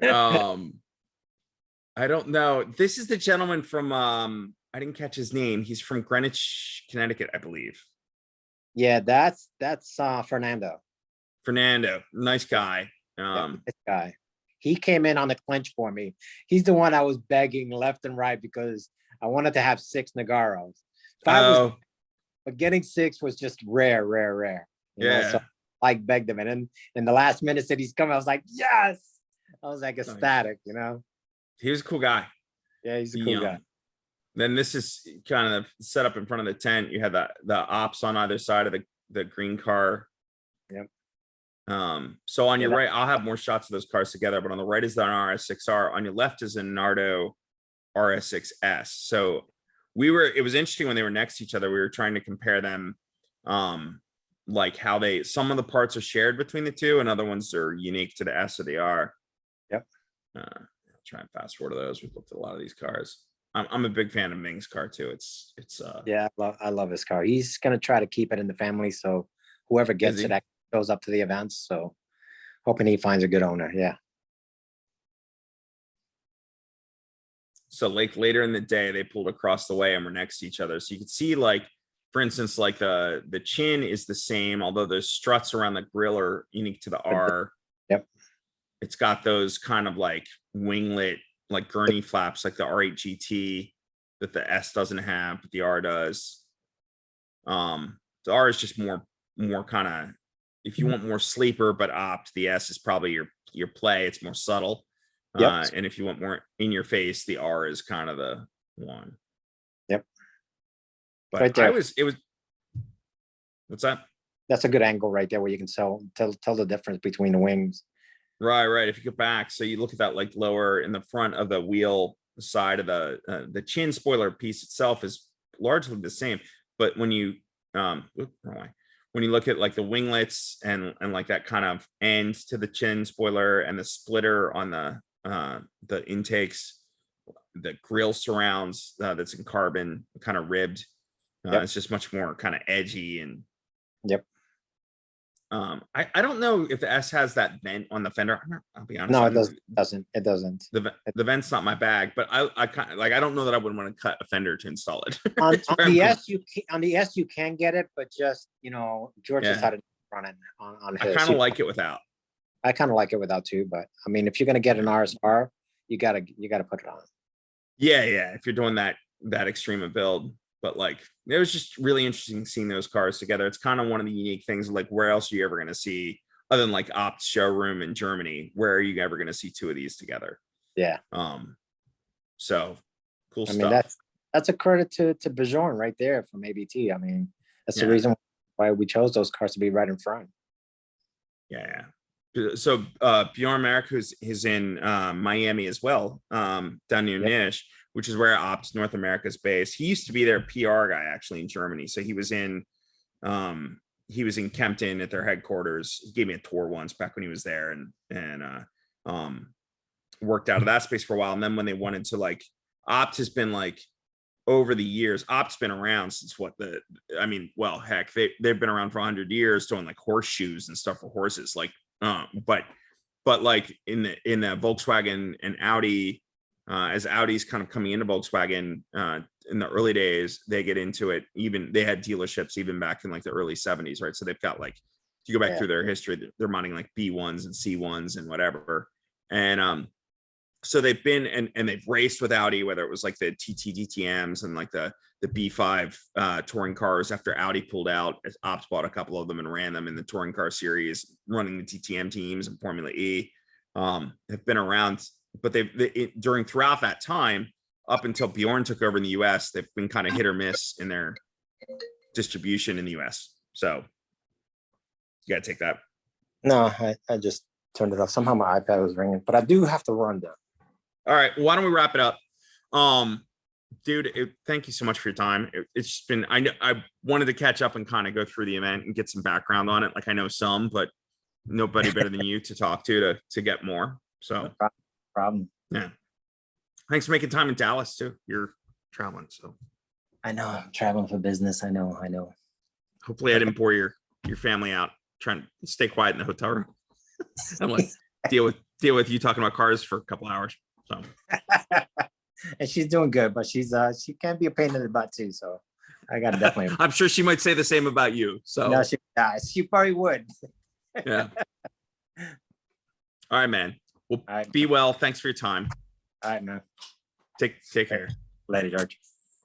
I don't know. This is the gentleman from I didn't catch his name. He's from Greenwich, Connecticut, I believe. Yeah, that's Fernando. Nice guy. This guy. He came in on the clinch for me. He's the one I was begging left and right because I wanted to have 6 Nagaros. But getting 6 was just rare. So I begged him. And then in the last minute said he's coming. I was like, yes. I was like ecstatic, He was a cool guy. Yeah, he's a cool guy. Then this is kind of set up in front of the tent. You have the ops on either side of the green car. Yep. So on your right, I'll have more shots of those cars together, but on the right is the RS6R. On your left is a Nardo RS6S. So it was interesting when they were next to each other. We were trying to compare them, like how some of the parts are shared between the two and other ones are unique to the S or the R. Yep. I'll try and fast forward to those. We've looked at a lot of these cars. I'm a big fan of Ming's car too. It's yeah, I love his car. He's gonna try to keep it in the family, so whoever gets it goes up to the events. So hoping he finds a good owner. Yeah. So like later in the day, they pulled across the way and were next to each other. So you could see, like, for instance, like the chin is the same, although the struts around the grill are unique to the R. Yep. It's got those kind of like winglet, like gurney flaps, like the R8 GT that the S doesn't have, but the R does. The R is just more kind of, if you want more sleeper but opt, the S is probably your play. It's more subtle. And if you want more in your face, the R is kind of the one. Yep. But Right there. it was, what's that? That's a good angle right there where you can tell the difference between the wings. Right. If you go back, so you look at that like lower in the front of the wheel side of the chin spoiler piece itself is largely the same. But when you wrong way. When you look at like the winglets and like that kind of end to the chin spoiler and the splitter on the intakes, the grill surrounds that's in carbon, kind of ribbed. Yep. It's just much more kind of edgy and Yep. I don't know if the S has that vent on the fender. I'll be honest. No, it doesn't. It doesn't. The vent's not my bag, but I kind of like, I don't know that I would want to cut a fender to install it. On It's where the I'm S, on the S you can get it, but just George Yeah. decided to run it on I his. kind of like it without. I kind of like it without too, but I mean, if you're gonna get an RSR, you gotta put it on. Yeah. If you're doing that extreme of build, but like it was just really interesting seeing those cars together. It's kind of one of the unique things. Like, where else are you ever going to see other than like Opt's showroom in Germany? Where are you ever going to see two of these together? Yeah. So cool I stuff. mean, that's a credit to Bjorn right there from ABT. I mean, that's the reason why we chose those cars to be right in front. Yeah. So Bjorn Merrick, who's in Miami as well, down near Nish, which is where Ops North America's based. He used to be their PR guy actually in Germany. So he was in Kempton at their headquarters. He gave me a tour once back when he was there and worked out of that space for a while. And then when they wanted to like, Opt has been like over the years, Opt's been around since heck, they've been around for 100 years doing like horseshoes and stuff for horses. Like, but like in the Volkswagen and Audi, as Audi's kind of coming into Volkswagen in the early days, they get into it. Even they had dealerships even back in like the early 70s, right? So they've got like, if you go back through their history, they're mounting like B1s and C1s and whatever. And so they've been and they've raced with Audi, whether it was like the TT DTMs and like the B5 touring cars after Audi pulled out. Ops bought a couple of them and ran them in the touring car series, running the TTM teams and Formula E. Have been around, but throughout that time, up until Bjorn took over in the US, they've been kind of hit or miss in their distribution in the US. So you gotta take that. No, I just turned it off. Somehow my iPad was ringing, but I do have to run though. All right, why don't we wrap it up? Dude, thank you so much for your time. It's just been, I wanted to catch up and kind of go through the event and get some background on it. Like I know some, but nobody better than you to talk to get more. So No problem. Yeah. Thanks for making time in Dallas too. You're traveling. So I know I'm traveling for business. I know. hopefully I didn't bore your family out trying to stay quiet in the hotel room. I'm like deal with you talking about cars for a couple hours. So and she's doing good, but she can be a pain in the butt too. So I gotta definitely. I'm sure she might say the same about you. So no, she probably would. Yeah. All right, man. Well, All right. be well. Thanks for your time. All right, man. Take care. Later, George.